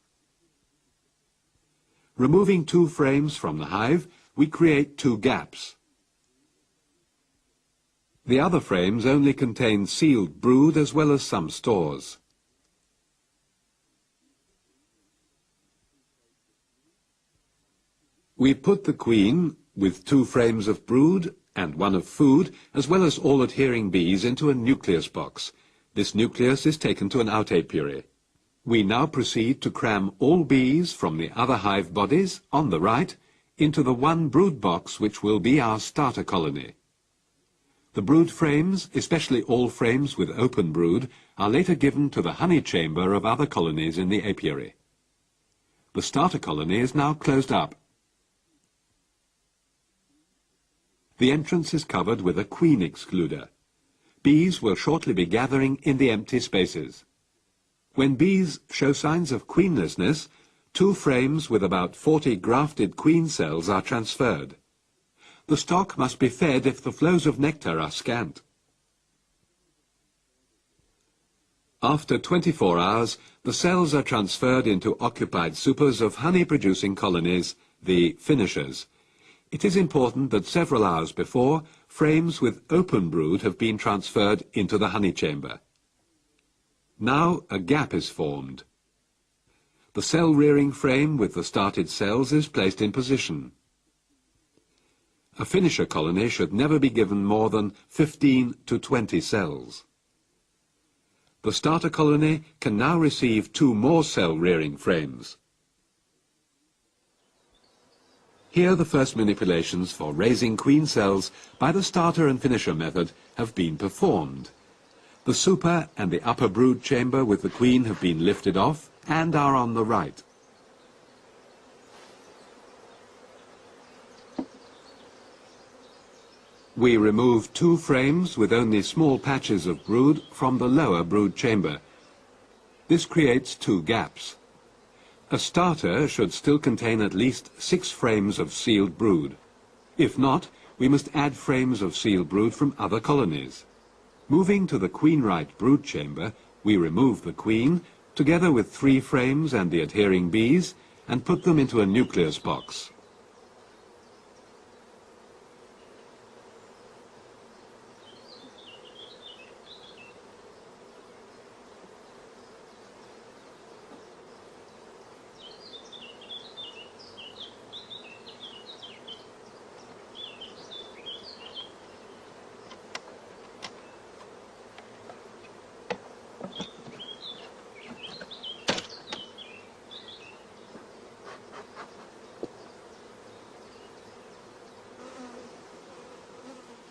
Removing 2 frames from the hive, we create 2 gaps. The other frames only contain sealed brood as well as some stores. We put the queen, with 2 frames of brood and 1 of food, as well as all adhering bees, into a nucleus box. This nucleus is taken to an out-apiary. We now proceed to cram all bees from the other hive bodies, on the right, into the one brood box which will be our starter colony. The brood frames, especially all frames with open brood, are later given to the honey chamber of other colonies in the apiary. The starter colony is now closed up. The entrance is covered with a queen excluder. Bees will shortly be gathering in the empty spaces. When bees show signs of queenlessness, 2 frames with about 40 grafted queen cells are transferred. The stock must be fed if the flows of nectar are scant. After 24 hours, the cells are transferred into occupied supers of honey-producing colonies, the finishers. It is important that several hours before, frames with open brood have been transferred into the honey chamber. Now a gap is formed. The cell-rearing frame with the started cells is placed in position. A finisher colony should never be given more than 15 to 20 cells. The starter colony can now receive 2 more cell-rearing frames. Here the first manipulations for raising queen cells by the starter and finisher method have been performed. The super and the upper brood chamber with the queen have been lifted off and are on the right. We remove 2 frames with only small patches of brood from the lower brood chamber. This creates 2 gaps. A starter should still contain at least 6 frames of sealed brood. If not, we must add frames of sealed brood from other colonies. Moving to the queen-right brood chamber, we remove the queen, together with 3 frames and the adhering bees, and put them into a nucleus box.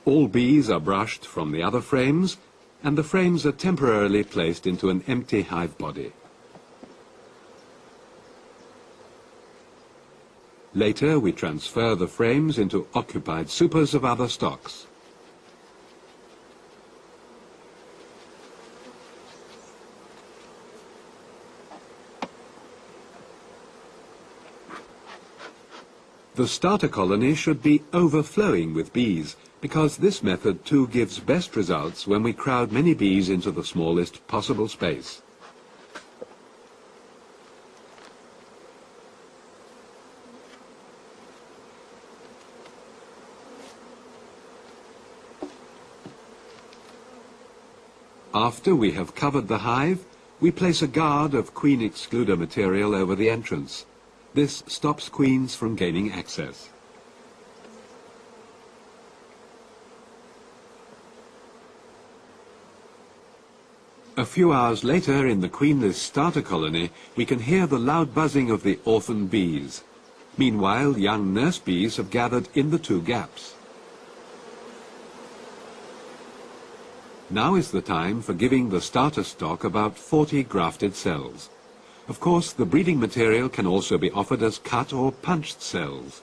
All bees are brushed from the other frames, and the frames are temporarily placed into an empty hive body. Later, we transfer the frames into occupied supers of other stocks. The starter colony should be overflowing with bees, because this method too gives best results when we crowd many bees into the smallest possible space. After we have covered the hive, we place a guard of queen excluder material over the entrance. This stops queens from gaining access. A few hours later, in the queenless starter colony, we can hear the loud buzzing of the orphan bees. Meanwhile, young nurse bees have gathered in the 2 gaps. Now is the time for giving the starter stock about 40 grafted cells. Of course, the breeding material can also be offered as cut or punched cells.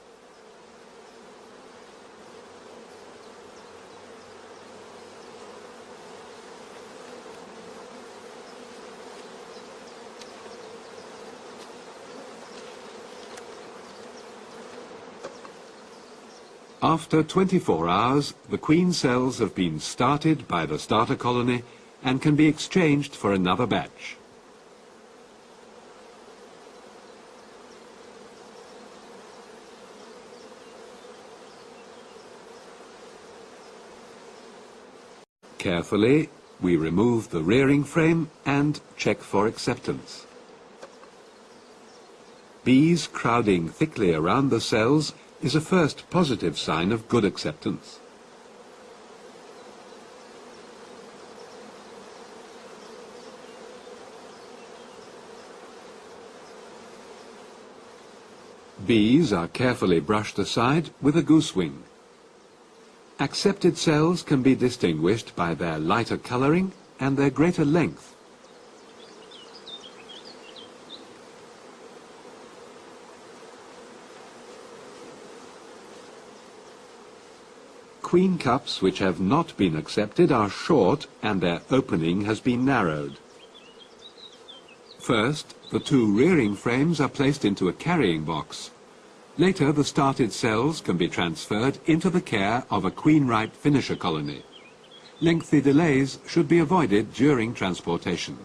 After 24 hours, the queen cells have been started by the starter colony and can be exchanged for another batch. Carefully, we remove the rearing frame and check for acceptance. Bees crowding thickly around the cells is a first positive sign of good acceptance. Bees are carefully brushed aside with a goose wing. Accepted cells can be distinguished by their lighter coloring and their greater length. Queen cups which have not been accepted are short and their opening has been narrowed. First, the 2 rearing frames are placed into a carrying box. Later, the started cells can be transferred into the care of a queen-right finisher colony. Lengthy delays should be avoided during transportation.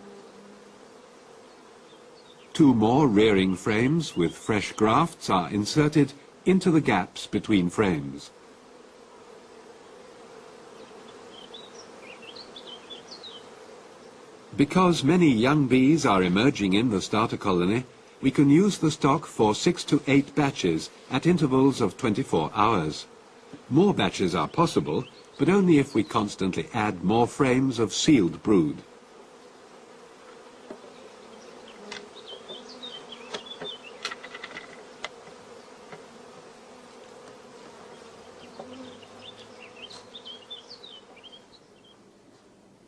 2 more rearing frames with fresh grafts are inserted into the gaps between frames. Because many young bees are emerging in the starter colony, we can use the stock for 6 to 8 batches at intervals of 24 hours. More batches are possible, but only if we constantly add more frames of sealed brood.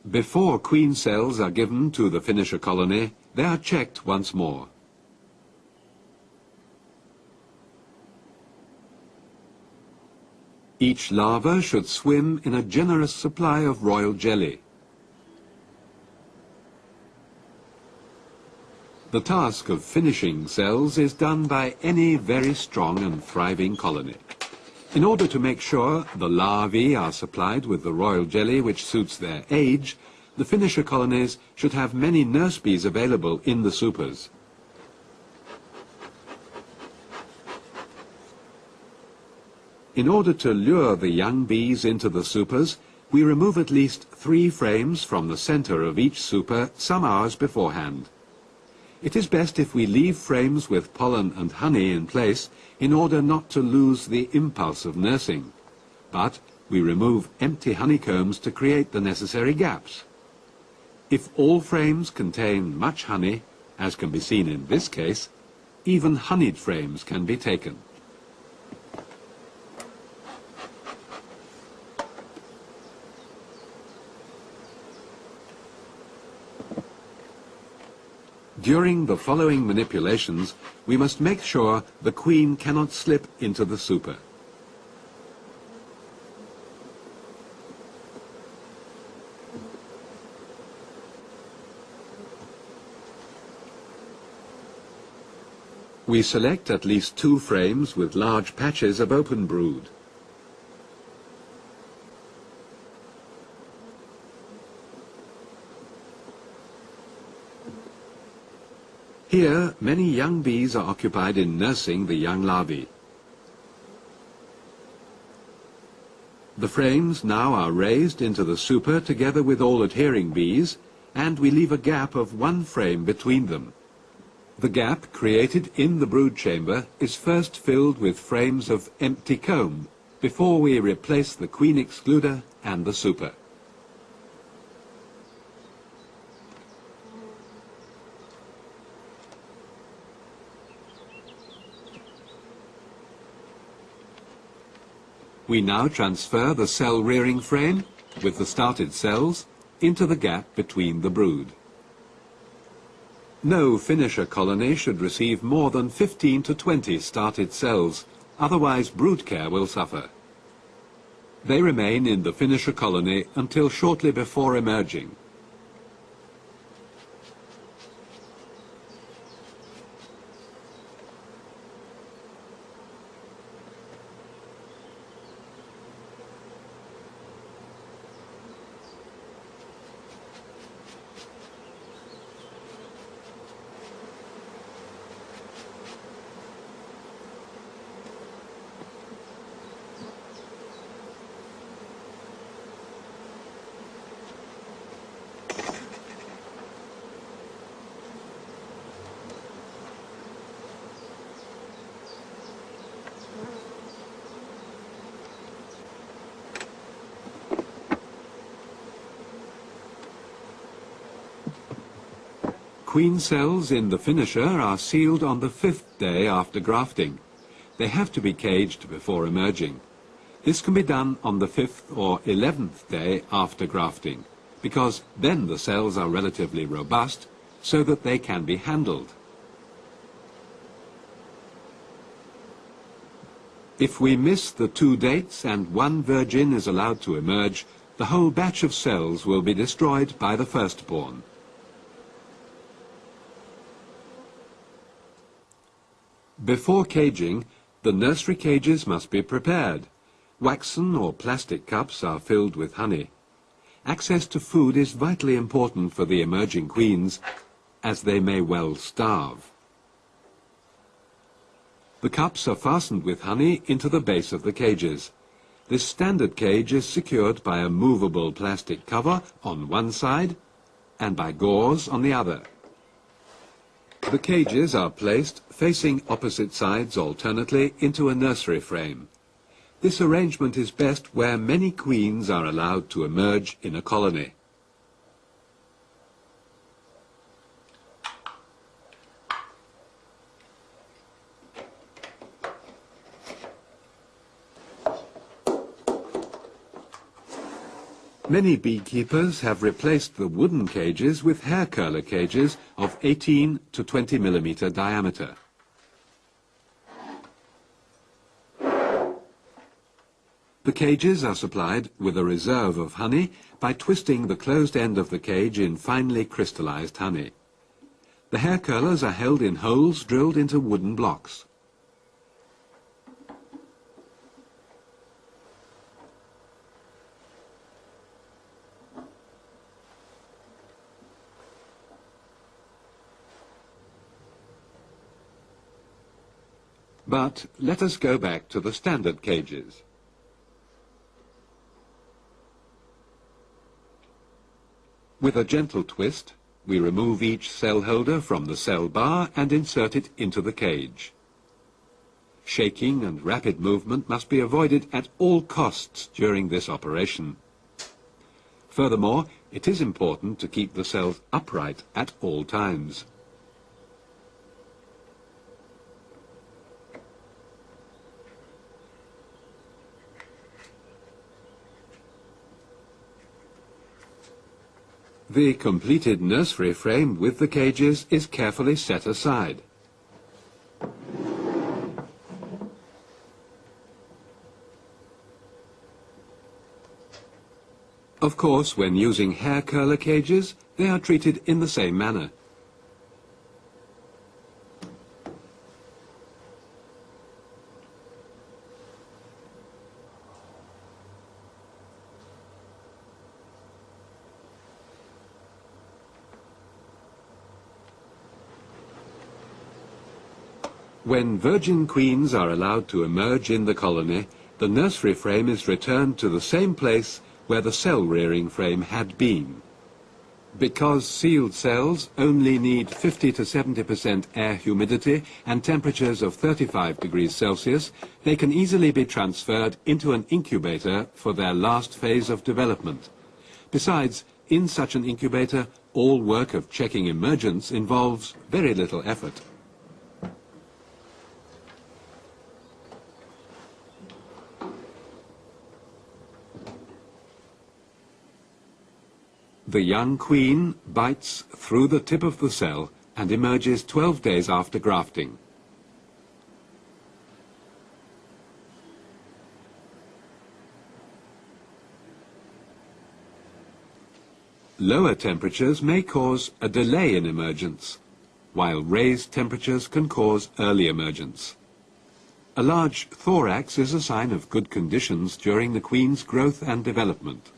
Before queen cells are given to the finisher colony, they are checked once more. Each larva should swim in a generous supply of royal jelly. The task of finishing cells is done by any very strong and thriving colony. In order to make sure the larvae are supplied with the royal jelly which suits their age, the finisher colonies should have many nurse bees available in the supers. In order to lure the young bees into the supers, we remove at least 3 frames from the center of each super some hours beforehand. It is best if we leave frames with pollen and honey in place in order not to lose the impulse of nursing. But we remove empty honeycombs to create the necessary gaps. If all frames contain much honey, as can be seen in this case, even honeyed frames can be taken. During the following manipulations, we must make sure the queen cannot slip into the super. We select at least 2 frames with large patches of open brood. Here, many young bees are occupied in nursing the young larvae. The frames now are raised into the super together with all adhering bees, and we leave a gap of 1 frame between them. The gap created in the brood chamber is first filled with frames of empty comb before we replace the queen excluder and the super. We now transfer the cell rearing frame, with the started cells, into the gap between the brood. No finisher colony should receive more than 15 to 20 started cells, otherwise brood care will suffer. They remain in the finisher colony until shortly before emerging. Queen cells in the finisher are sealed on the 5th day after grafting. They have to be caged before emerging. This can be done on the 5th or 11th day after grafting, because then the cells are relatively robust, so that they can be handled. If we miss the 2 dates and 1 virgin is allowed to emerge, the whole batch of cells will be destroyed by the firstborn. Before caging, the nursery cages must be prepared. Waxen or plastic cups are filled with honey. Access to food is vitally important for the emerging queens, as they may well starve. The cups are fastened with honey into the base of the cages. This standard cage is secured by a movable plastic cover on one side and by gauze on the other. The cages are placed facing opposite sides alternately into a nursery frame. This arrangement is best where many queens are allowed to emerge in a colony. Many beekeepers have replaced the wooden cages with hair curler cages of 18 to 20 millimeter diameter. The cages are supplied with a reserve of honey by twisting the closed end of the cage in finely crystallized honey. The hair curlers are held in holes drilled into wooden blocks. But let us go back to the standard cages. With a gentle twist, we remove each cell holder from the cell bar and insert it into the cage. Shaking and rapid movement must be avoided at all costs during this operation. Furthermore, it is important to keep the cells upright at all times. The completed nursery frame with the cages is carefully set aside. Of course, when using hair curler cages, they are treated in the same manner. When virgin queens are allowed to emerge in the colony, the nursery frame is returned to the same place where the cell-rearing frame had been. Because sealed cells only need 50 to 70% air humidity and temperatures of 35 degrees Celsius, they can easily be transferred into an incubator for their last phase of development. Besides, in such an incubator, all work of checking emergence involves very little effort. The young queen bites through the tip of the cell and emerges 12 days after grafting. Lower temperatures may cause a delay in emergence, while raised temperatures can cause early emergence. A large thorax is a sign of good conditions during the queen's growth and development.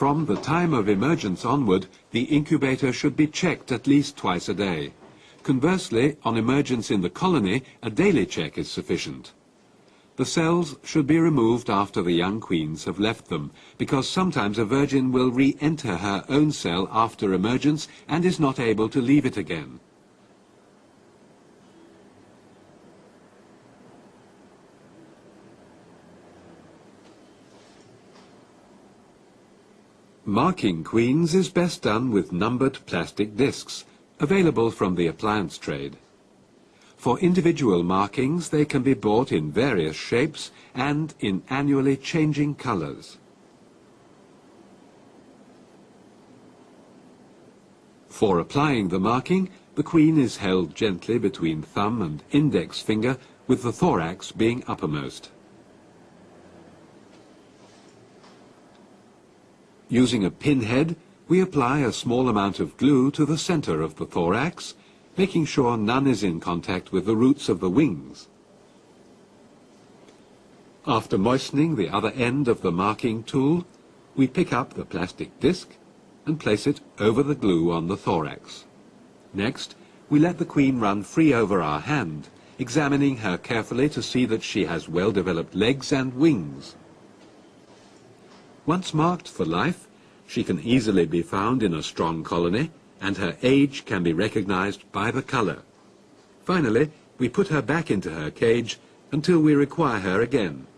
From the time of emergence onward, the incubator should be checked at least twice a day. Conversely, on emergence in the colony, a daily check is sufficient. The cells should be removed after the young queens have left them, because sometimes a virgin will re-enter her own cell after emergence and is not able to leave it again. Marking queens is best done with numbered plastic discs, available from the appliance trade. For individual markings, they can be bought in various shapes and in annually changing colors. For applying the marking, the queen is held gently between thumb and index finger, with the thorax being uppermost. Using a pinhead, We apply a small amount of glue to the center of the thorax, making sure none is in contact with the roots of the wings. After moistening the other end of the marking tool, we pick up the plastic disc and place it over the glue on the thorax. Next, we let the queen run free over our hand, examining her carefully to see that she has well-developed legs and wings. Once marked for life, she can easily be found in a strong colony, and her age can be recognized by the color. Finally, we put her back into her cage until we require her again.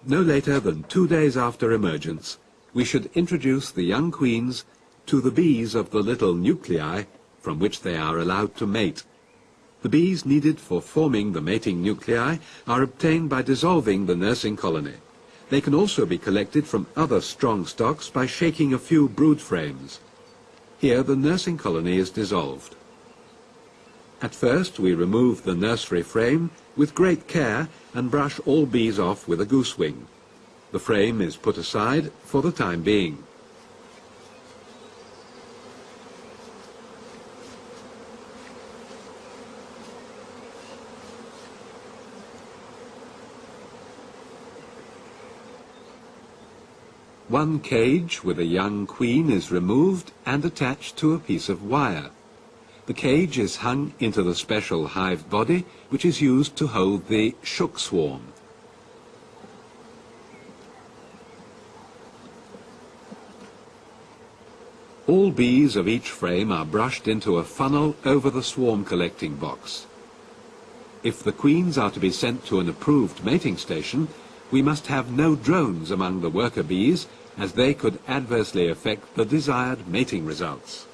No later than 2 days after emergence, we should introduce the young queens to the bees of the little nuclei from which they are allowed to mate. The bees needed for forming the mating nuclei are obtained by dissolving the nursing colony. They can also be collected from other strong stocks by shaking a few brood frames. Here the nursing colony is dissolved. At first we remove the nursery frame with great care and brush all bees off with a goose wing. The frame is put aside for the time being. One cage with a young queen is removed and attached to a piece of wire. The cage is hung into the special hive body, which is used to hold the shook swarm. All bees of each frame are brushed into a funnel over the swarm collecting box. If the queens are to be sent to an approved mating station, we must have no drones among the worker bees, as they could adversely affect the desired mating results.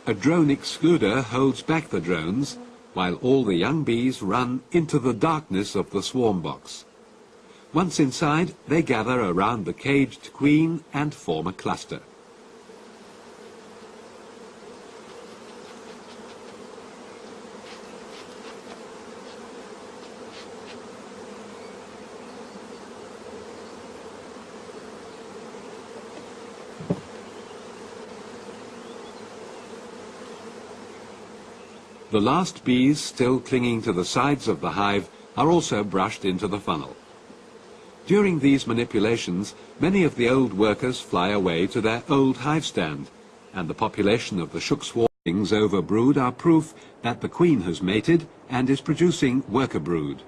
A drone excluder holds back the drones, while all the young bees run into the darkness of the swarm box. Once inside, they gather around the caged queen and form a cluster. The last bees still clinging to the sides of the hive are also brushed into the funnel. During these manipulations, many of the old workers fly away to their old hive stand, and the population of the shook swarmings overbrood are proof that the queen has mated and is producing worker brood.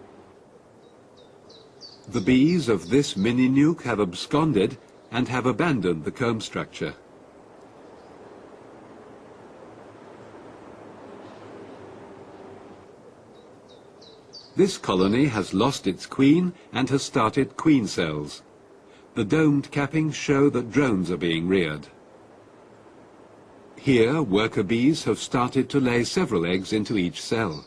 The bees of this mini-nuke have absconded and have abandoned the comb structure. This colony has lost its queen and has started queen cells. The domed cappings show that drones are being reared. Here, worker bees have started to lay several eggs into each cell.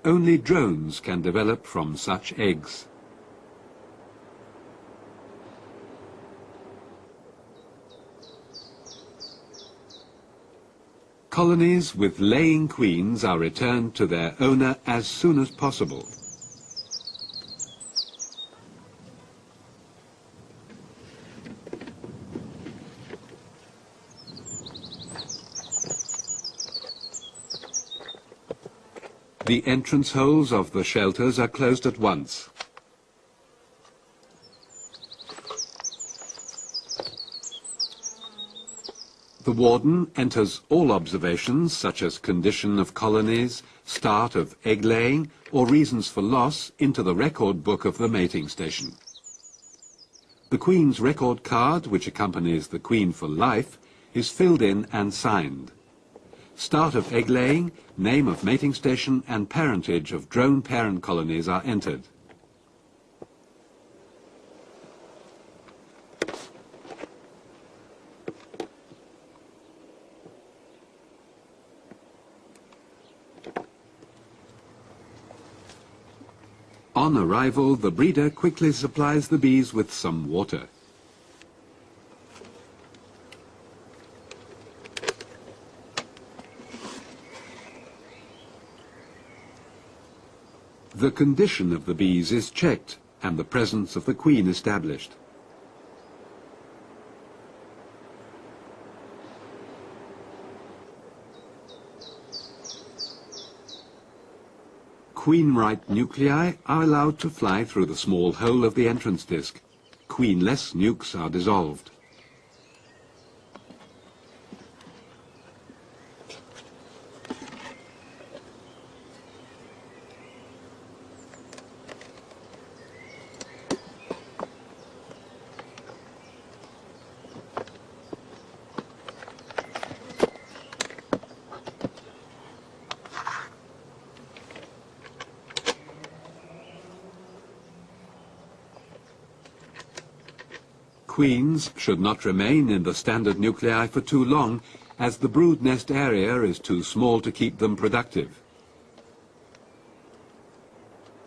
Only drones can develop from such eggs. Colonies with laying queens are returned to their owner as soon as possible. The entrance holes of the shelters are closed at once. The warden enters all observations, such as condition of colonies, start of egg-laying, or reasons for loss, into the record book of the mating station. The Queen's record card, which accompanies the Queen for life, is filled in and signed. Start of egg-laying, name of mating station, and parentage of drone parent colonies are entered. On arrival, the breeder quickly supplies the bees with some water. The condition of the bees is checked and the presence of the queen established. Queen-right nuclei are allowed to fly through the small hole of the entrance disc. Queen-less nukes are dissolved. Queens should not remain in the standard nuclei for too long, as the brood nest area is too small to keep them productive.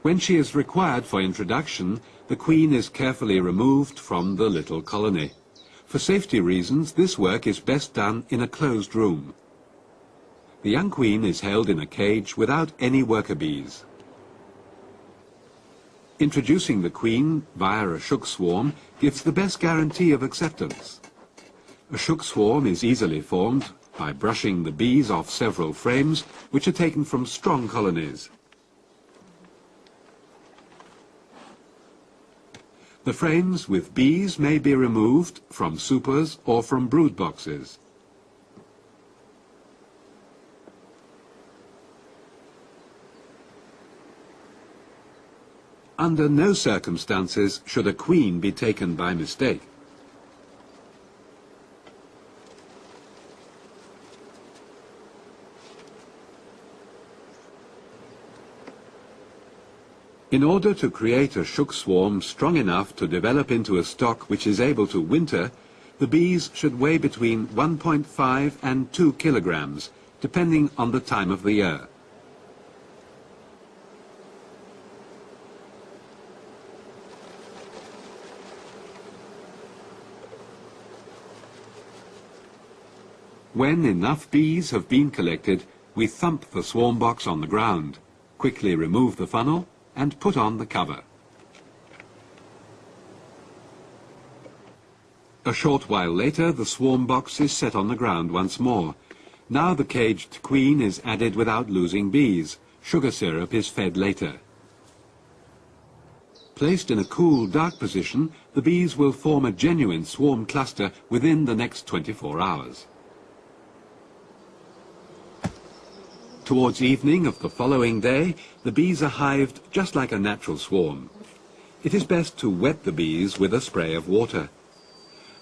When she is required for introduction, the queen is carefully removed from the little colony. For safety reasons, this work is best done in a closed room. The young queen is held in a cage without any worker bees. Introducing the queen via a shook swarm gives the best guarantee of acceptance. A shook swarm is easily formed by brushing the bees off several frames which are taken from strong colonies. The frames with bees may be removed from supers or from brood boxes. Under no circumstances should a queen be taken by mistake. In order to create a shook swarm strong enough to develop into a stock which is able to winter, the bees should weigh between 1.5 and 2 kilograms, depending on the time of the year. When enough bees have been collected, we thump the swarm box on the ground, quickly remove the funnel and put on the cover. A short while later, the swarm box is set on the ground once more. Now the caged queen is added without losing bees. Sugar syrup is fed later. Placed in a cool, dark position, the bees will form a genuine swarm cluster within the next 24 hours. Towards evening of the following day, the bees are hived just like a natural swarm. It is best to wet the bees with a spray of water.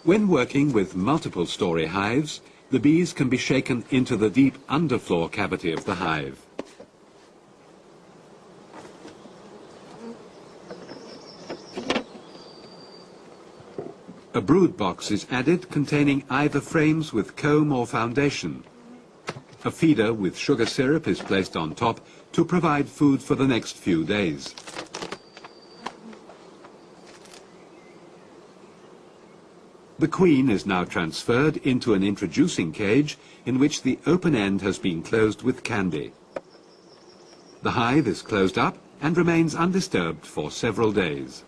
When working with multiple story hives, the bees can be shaken into the deep underfloor cavity of the hive. A brood box is added containing either frames with comb or foundation. A feeder with sugar syrup is placed on top to provide food for the next few days. The queen is now transferred into an introducing cage in which the open end has been closed with candy. The hive is closed up and remains undisturbed for several days.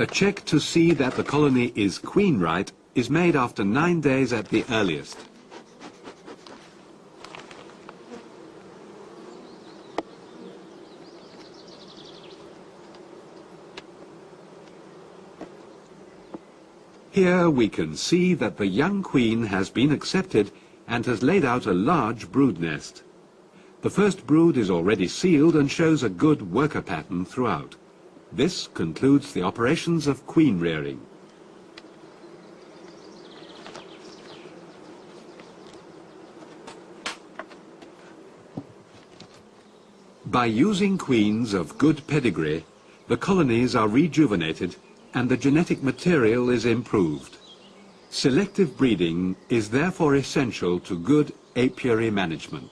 A check to see that the colony is queen-right is made after 9 days at the earliest. Here we can see that the young queen has been accepted and has laid out a large brood nest. The first brood is already sealed and shows a good worker pattern throughout. This concludes the operations of queen rearing. By using queens of good pedigree, the colonies are rejuvenated and the genetic material is improved. Selective breeding is therefore essential to good apiary management.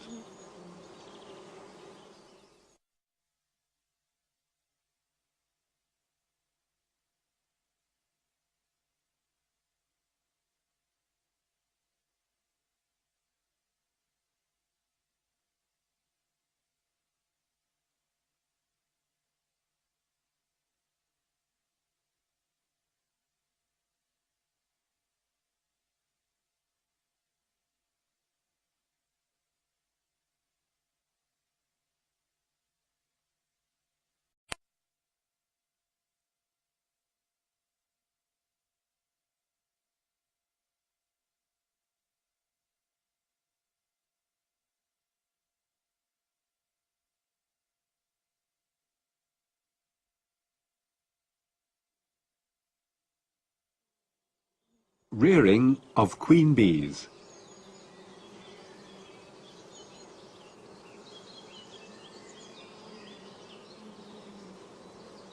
Rearing of queen bees.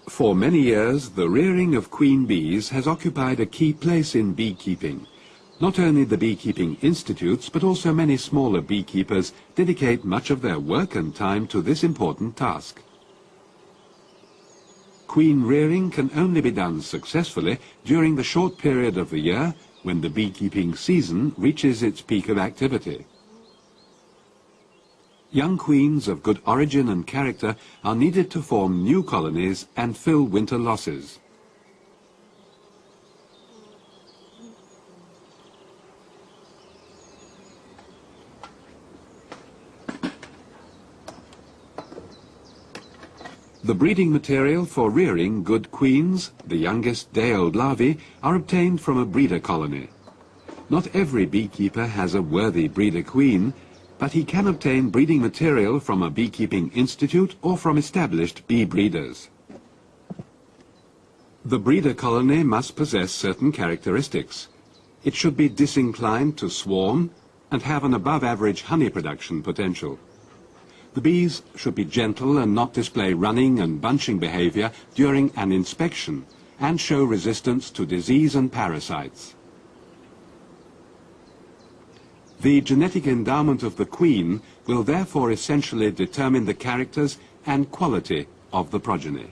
For many years, the rearing of queen bees has occupied a key place in beekeeping. Not only the beekeeping institutes, but also many smaller beekeepers dedicate much of their work and time to this important task. Queen rearing can only be done successfully during the short period of the year when the beekeeping season reaches its peak of activity. Young queens of good origin and character are needed to form new colonies and fill winter losses. The breeding material for rearing good queens, the youngest day-old larvae, are obtained from a breeder colony. Not every beekeeper has a worthy breeder queen, but he can obtain breeding material from a beekeeping institute or from established bee breeders. The breeder colony must possess certain characteristics. It should be disinclined to swarm and have an above-average honey production potential. The bees should be gentle and not display running and bunching behavior during an inspection and show resistance to disease and parasites. The genetic endowment of the queen will therefore essentially determine the characters and quality of the progeny.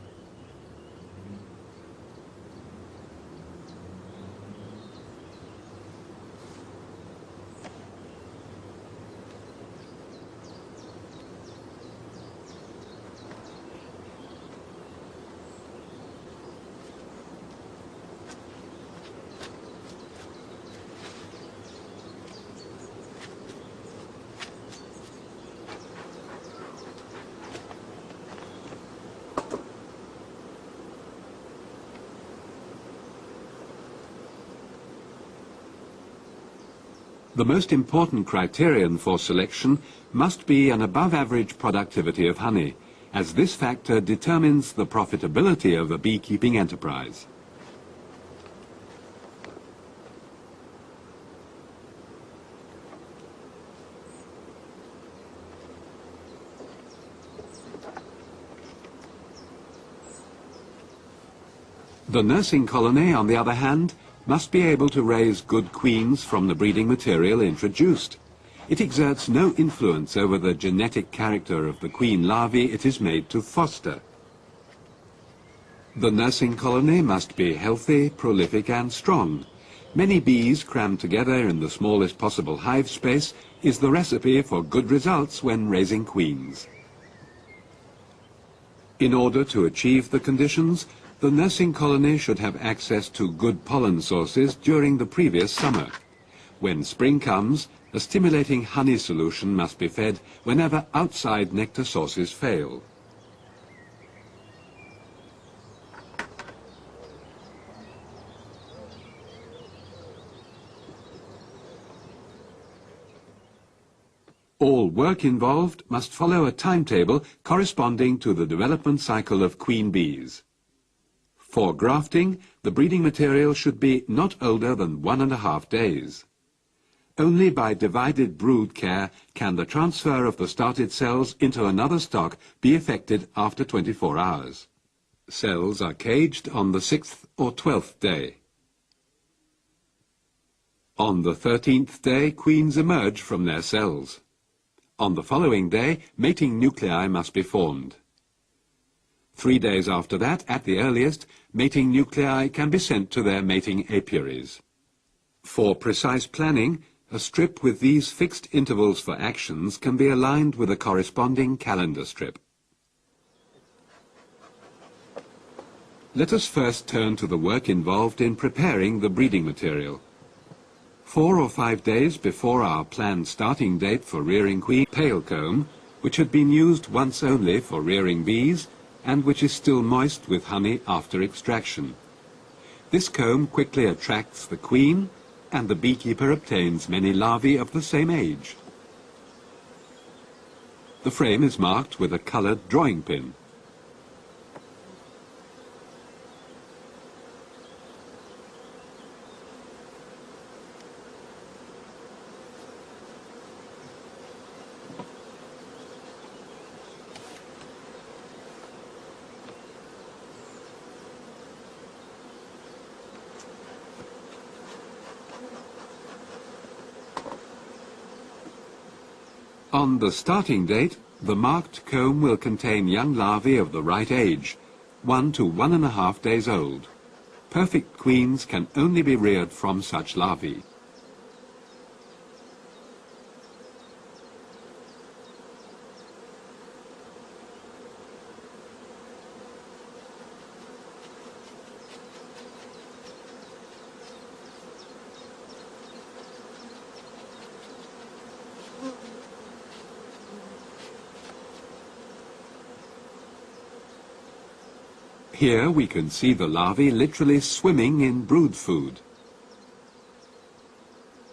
The most important criterion for selection must be an above-average productivity of honey, as this factor determines the profitability of a beekeeping enterprise. The nursing colony, on the other hand, must be able to raise good queens from the breeding material introduced. It exerts no influence over the genetic character of the queen larvae it is made to foster. The nursing colony must be healthy, prolific and strong. Many bees crammed together in the smallest possible hive space is the recipe for good results when raising queens. In order to achieve the conditions, the nursing colony should have access to good pollen sources during the previous summer. When spring comes, a stimulating honey solution must be fed whenever outside nectar sources fail. All work involved must follow a timetable corresponding to the development cycle of queen bees. For grafting, the breeding material should be not older than 1.5 days. Only by divided brood care can the transfer of the started cells into another stock be effected after 24 hours. Cells are caged on the 6th or 12th day. On the 13th day, queens emerge from their cells. On the following day, mating nuclei must be formed. 3 days after that, at the earliest, mating nuclei can be sent to their mating apiaries. For precise planning, a strip with these fixed intervals for actions can be aligned with a corresponding calendar strip. Let us first turn to the work involved in preparing the breeding material. 4 or 5 days before our planned starting date for rearing queen, pale comb, which had been used once only for rearing bees, and which is still moist with honey after extraction. This comb quickly attracts the queen, and the beekeeper obtains many larvae of the same age. The frame is marked with a coloured drawing pin. On the starting date, the marked comb will contain young larvae of the right age, 1 to 1.5 days old. Perfect queens can only be reared from such larvae. Here we can see the larvae literally swimming in brood food.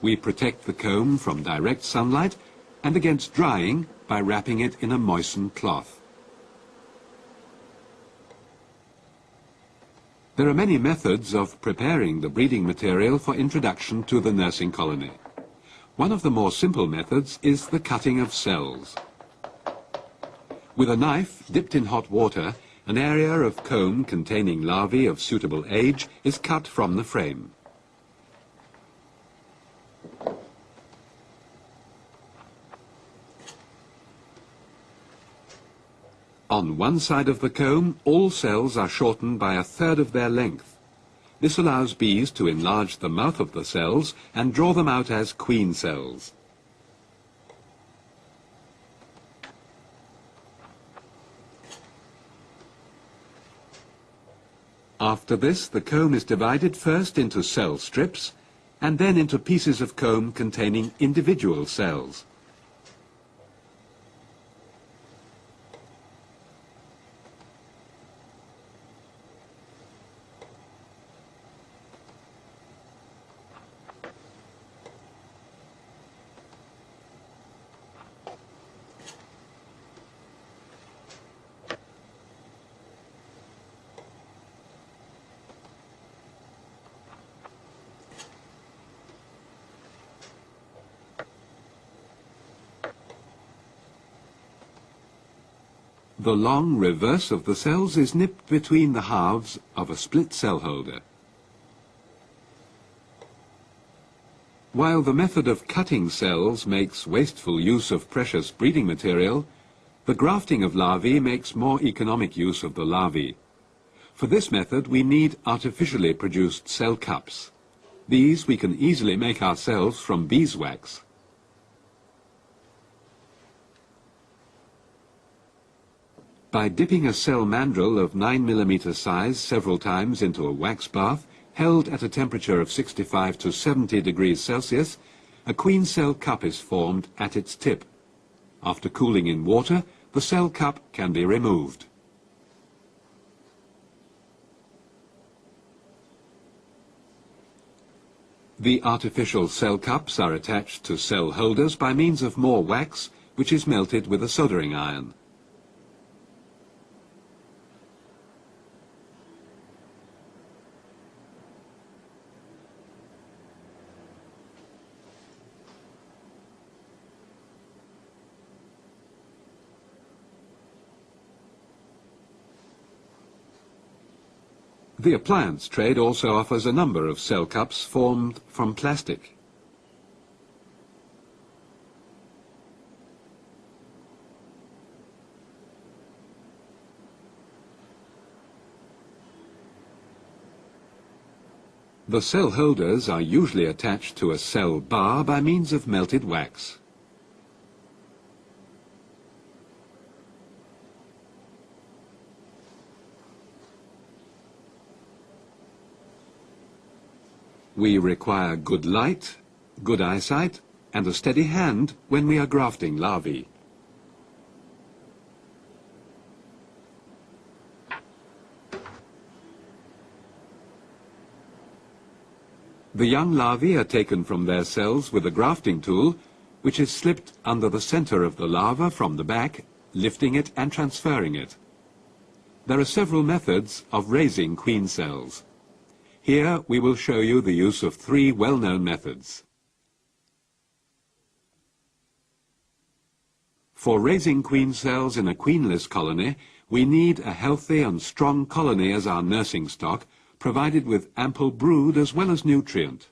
We protect the comb from direct sunlight and against drying by wrapping it in a moistened cloth. There are many methods of preparing the breeding material for introduction to the nursing colony. One of the more simple methods is the cutting of cells. With a knife dipped in hot water, an area of comb containing larvae of suitable age is cut from the frame. On one side of the comb, all cells are shortened by 1/3 of their length. This allows bees to enlarge the mouth of the cells and draw them out as queen cells. After this, the comb is divided first into cell strips and then into pieces of comb containing individual cells. The long reverse of the cells is nipped between the halves of a split cell holder. While the method of cutting cells makes wasteful use of precious breeding material, the grafting of larvae makes more economic use of the larvae. For this method we need artificially produced cell cups. These we can easily make ourselves from beeswax. By dipping a cell mandrel of 9 mm size several times into a wax bath, held at a temperature of 65 to 70 degrees Celsius, a queen cell cup is formed at its tip. After cooling in water, the cell cup can be removed. The artificial cell cups are attached to cell holders by means of more wax, which is melted with a soldering iron. The appliance trade also offers a number of cell cups formed from plastic. The cell holders are usually attached to a cell bar by means of melted wax. We require good light, good eyesight, and a steady hand when we are grafting larvae. The young larvae are taken from their cells with a grafting tool, which is slipped under the center of the larva from the back, lifting it and transferring it. There are several methods of raising queen cells. Here we will show you the use of 3 well-known methods. For raising queen cells in a queenless colony, we need a healthy and strong colony as our nursing stock, provided with ample brood as well as nutrient.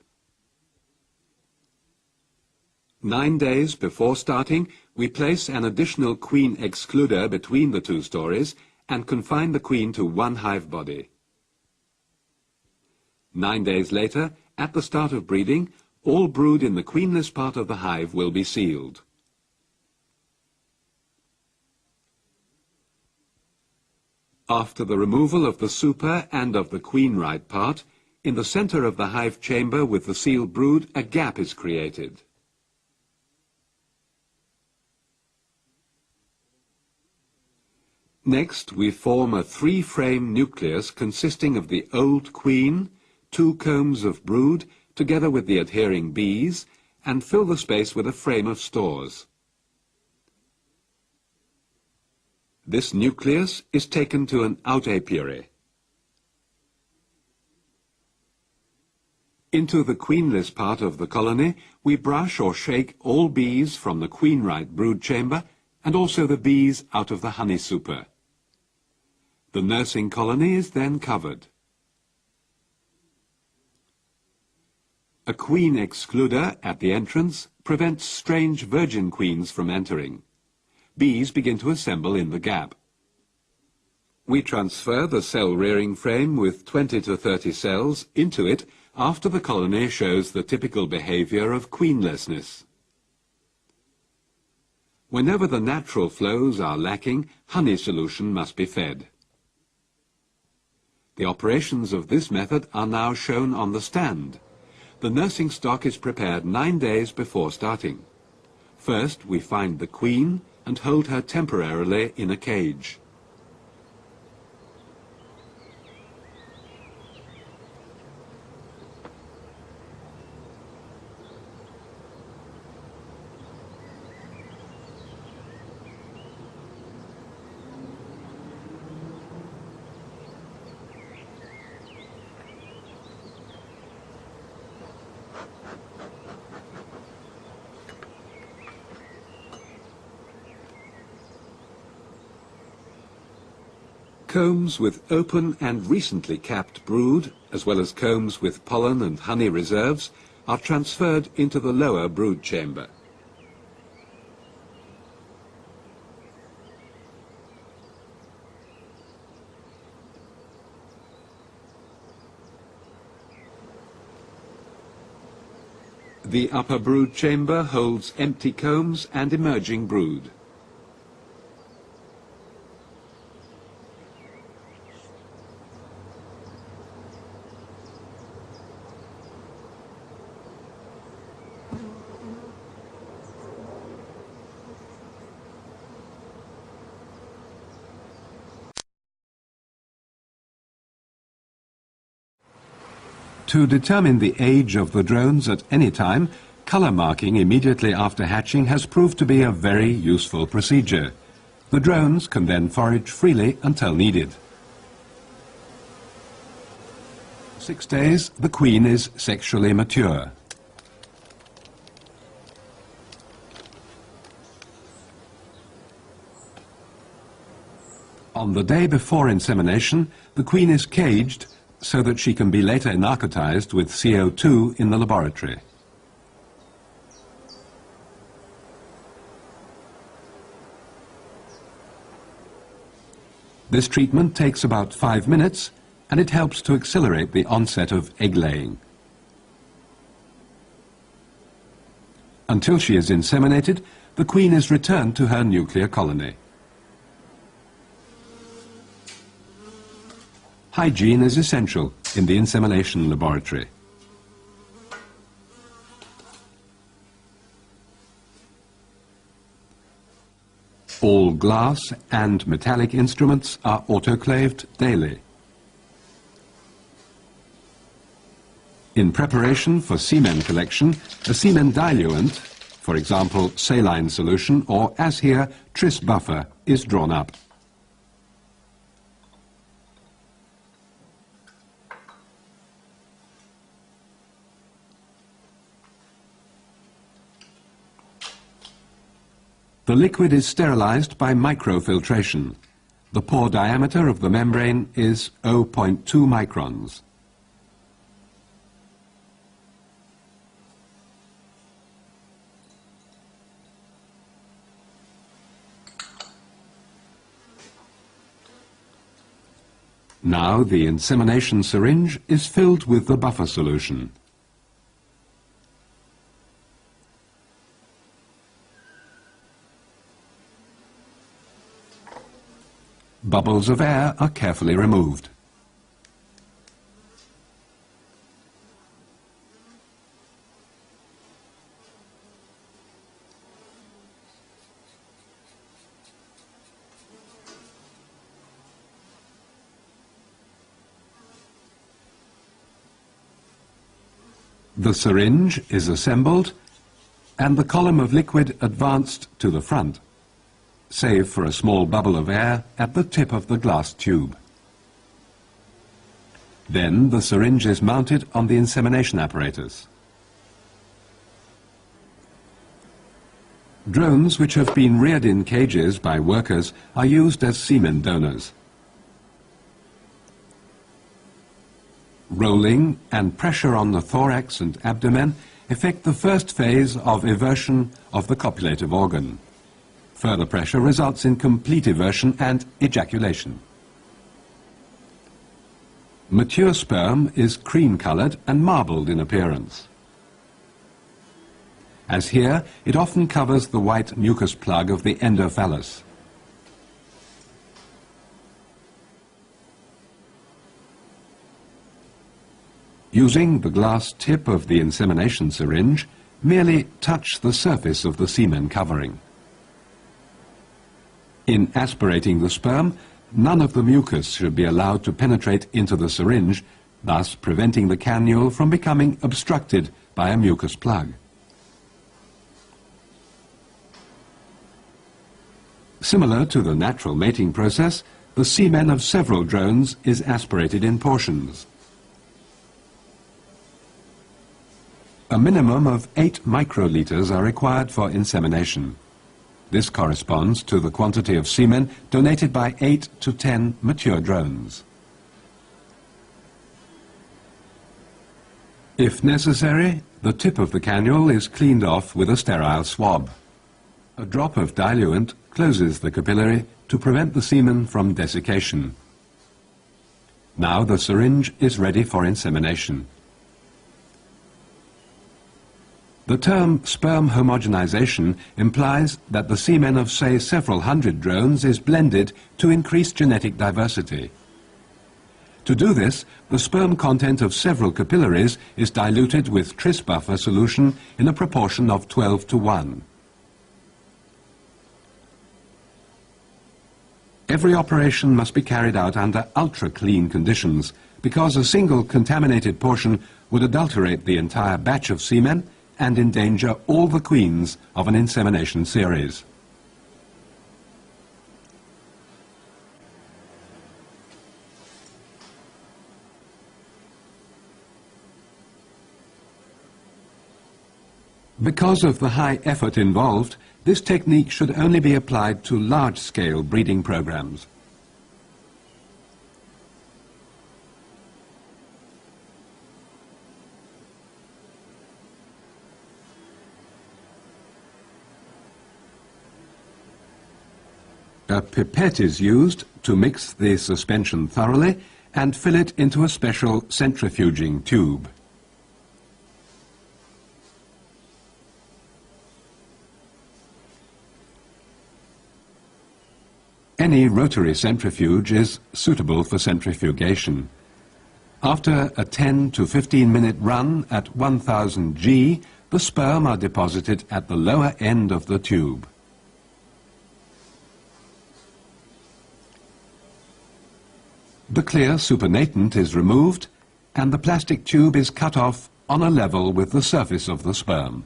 9 days before starting, we place an additional queen excluder between the two stories and confine the queen to one hive body. 9 days later, at the start of breeding, all brood in the queenless part of the hive will be sealed. After the removal of the super and of the queen-right part, in the center of the hive chamber with the sealed brood, a gap is created. Next, we form a 3-frame nucleus consisting of the old queen, 2 combs of brood, together with the adhering bees, and fill the space with a frame of stores. This nucleus is taken to an out-apiary. Into the queenless part of the colony, we brush or shake all bees from the queen-right brood chamber and also the bees out of the honey super. The nursing colony is then covered. A queen excluder at the entrance prevents strange virgin queens from entering. Bees begin to assemble in the gap. We transfer the cell-rearing frame with 20 to 30 cells into it after the colony shows the typical behavior of queenlessness. Whenever the natural flows are lacking, honey solution must be fed. The operations of this method are now shown on the stand. The nursing stock is prepared 9 days before starting. First, we find the queen and hold her temporarily in a cage. Combs with open and recently capped brood, as well as combs with pollen and honey reserves, are transferred into the lower brood chamber. The upper brood chamber holds empty combs and emerging brood. To determine the age of the drones at any time, color marking immediately after hatching has proved to be a very useful procedure. The drones can then forage freely until needed. 6 days, the queen is sexually mature. On the day before insemination, the queen is caged so that she can be later narcotized with CO2 in the laboratory. This treatment takes about 5 minutes, and it helps to accelerate the onset of egg-laying. Until she is inseminated, the queen is returned to her nuclear colony. Hygiene is essential in the insemination laboratory. All glass and metallic instruments are autoclaved daily. In preparation for semen collection, a semen diluent, for example saline solution or, as here, tris buffer, is drawn up. The liquid is sterilized by microfiltration. The pore diameter of the membrane is 0.2 microns. Now the insemination syringe is filled with the buffer solution. Bubbles of air are carefully removed. The syringe is assembled and the column of liquid advanced to the front, save for a small bubble of air at the tip of the glass tube. Then the syringe is mounted on the insemination apparatus. Drones which have been reared in cages by workers are used as semen donors. Rolling and pressure on the thorax and abdomen effect the first phase of eversion of the copulative organ. Further pressure results in complete eversion and ejaculation. Mature sperm is cream-colored and marbled in appearance. As here, it often covers the white mucus plug of the endophallus. Using the glass tip of the insemination syringe, merely touch the surface of the semen covering. In aspirating the sperm, none of the mucus should be allowed to penetrate into the syringe, thus preventing the cannule from becoming obstructed by a mucus plug. Similar to the natural mating process, the semen of several drones is aspirated in portions. A minimum of 8 microliters are required for insemination. This corresponds to the quantity of semen donated by 8 to 10 mature drones. If necessary, the tip of the cannule is cleaned off with a sterile swab. A drop of diluent closes the capillary to prevent the semen from desiccation. Now the syringe is ready for insemination. The term sperm homogenization implies that the semen of, say, several hundred drones is blended to increase genetic diversity. To do this, the sperm content of several capillaries is diluted with tris buffer solution in a proportion of 12:1. Every operation must be carried out under ultra-clean conditions, because a single contaminated portion would adulterate the entire batch of semen and endanger all the queens of an insemination series. Because of the high effort involved, this technique should only be applied to large-scale breeding programs. A pipette is used to mix the suspension thoroughly and fill it into a special centrifuging tube. Any rotary centrifuge is suitable for centrifugation. After a 10 to 15 minute run at 1000 G, the sperm are deposited at the lower end of the tube. The clear supernatant is removed and the plastic tube is cut off on a level with the surface of the sperm.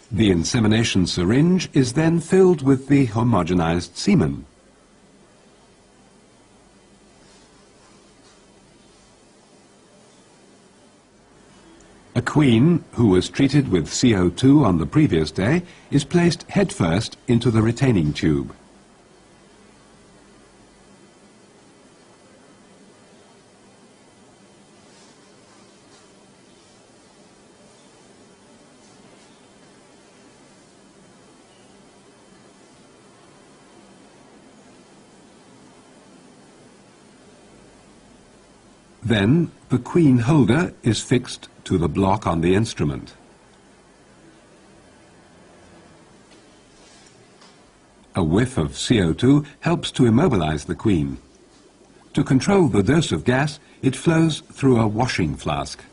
The insemination syringe is then filled with the homogenized semen. A queen, who was treated with CO2 on the previous day, is placed headfirst into the retaining tube. Then the queen holder is fixed to the block on the instrument. A whiff of CO2 helps to immobilize the queen. To control the dose of gas, it flows through a washing flask.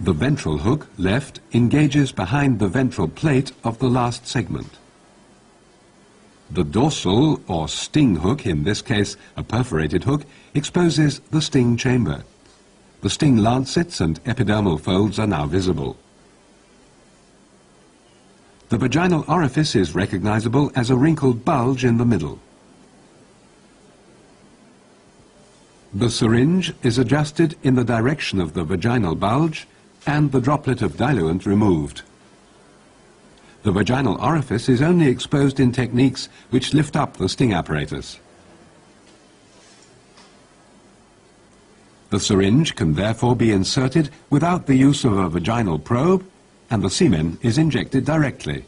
The ventral hook, left, engages behind the ventral plate of the last segment. The dorsal, or sting hook, in this case a perforated hook, exposes the sting chamber. The sting lancets and epidermal folds are now visible. The vaginal orifice is recognizable as a wrinkled bulge in the middle. The syringe is adjusted in the direction of the vaginal bulge and the droplet of diluent removed. The vaginal orifice is only exposed in techniques which lift up the sting apparatus. The syringe can therefore be inserted without the use of a vaginal probe, and the semen is injected directly.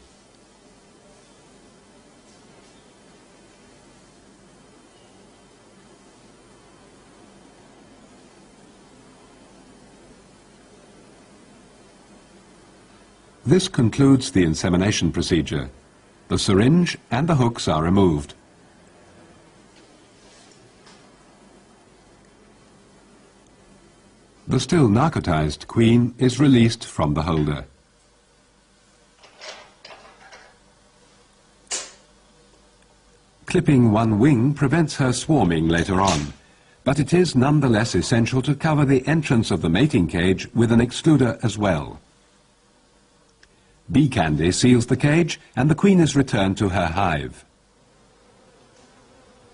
This concludes the insemination procedure. The syringe and the hooks are removed. The still narcotized queen is released from the holder. Clipping one wing prevents her swarming later on, but it is nonetheless essential to cover the entrance of the mating cage with an excluder as well. Bee candy seals the cage and the queen is returned to her hive.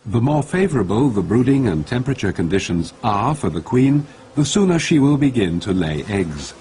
The more favorable the brooding and temperature conditions are for the queen, the sooner she will begin to lay eggs.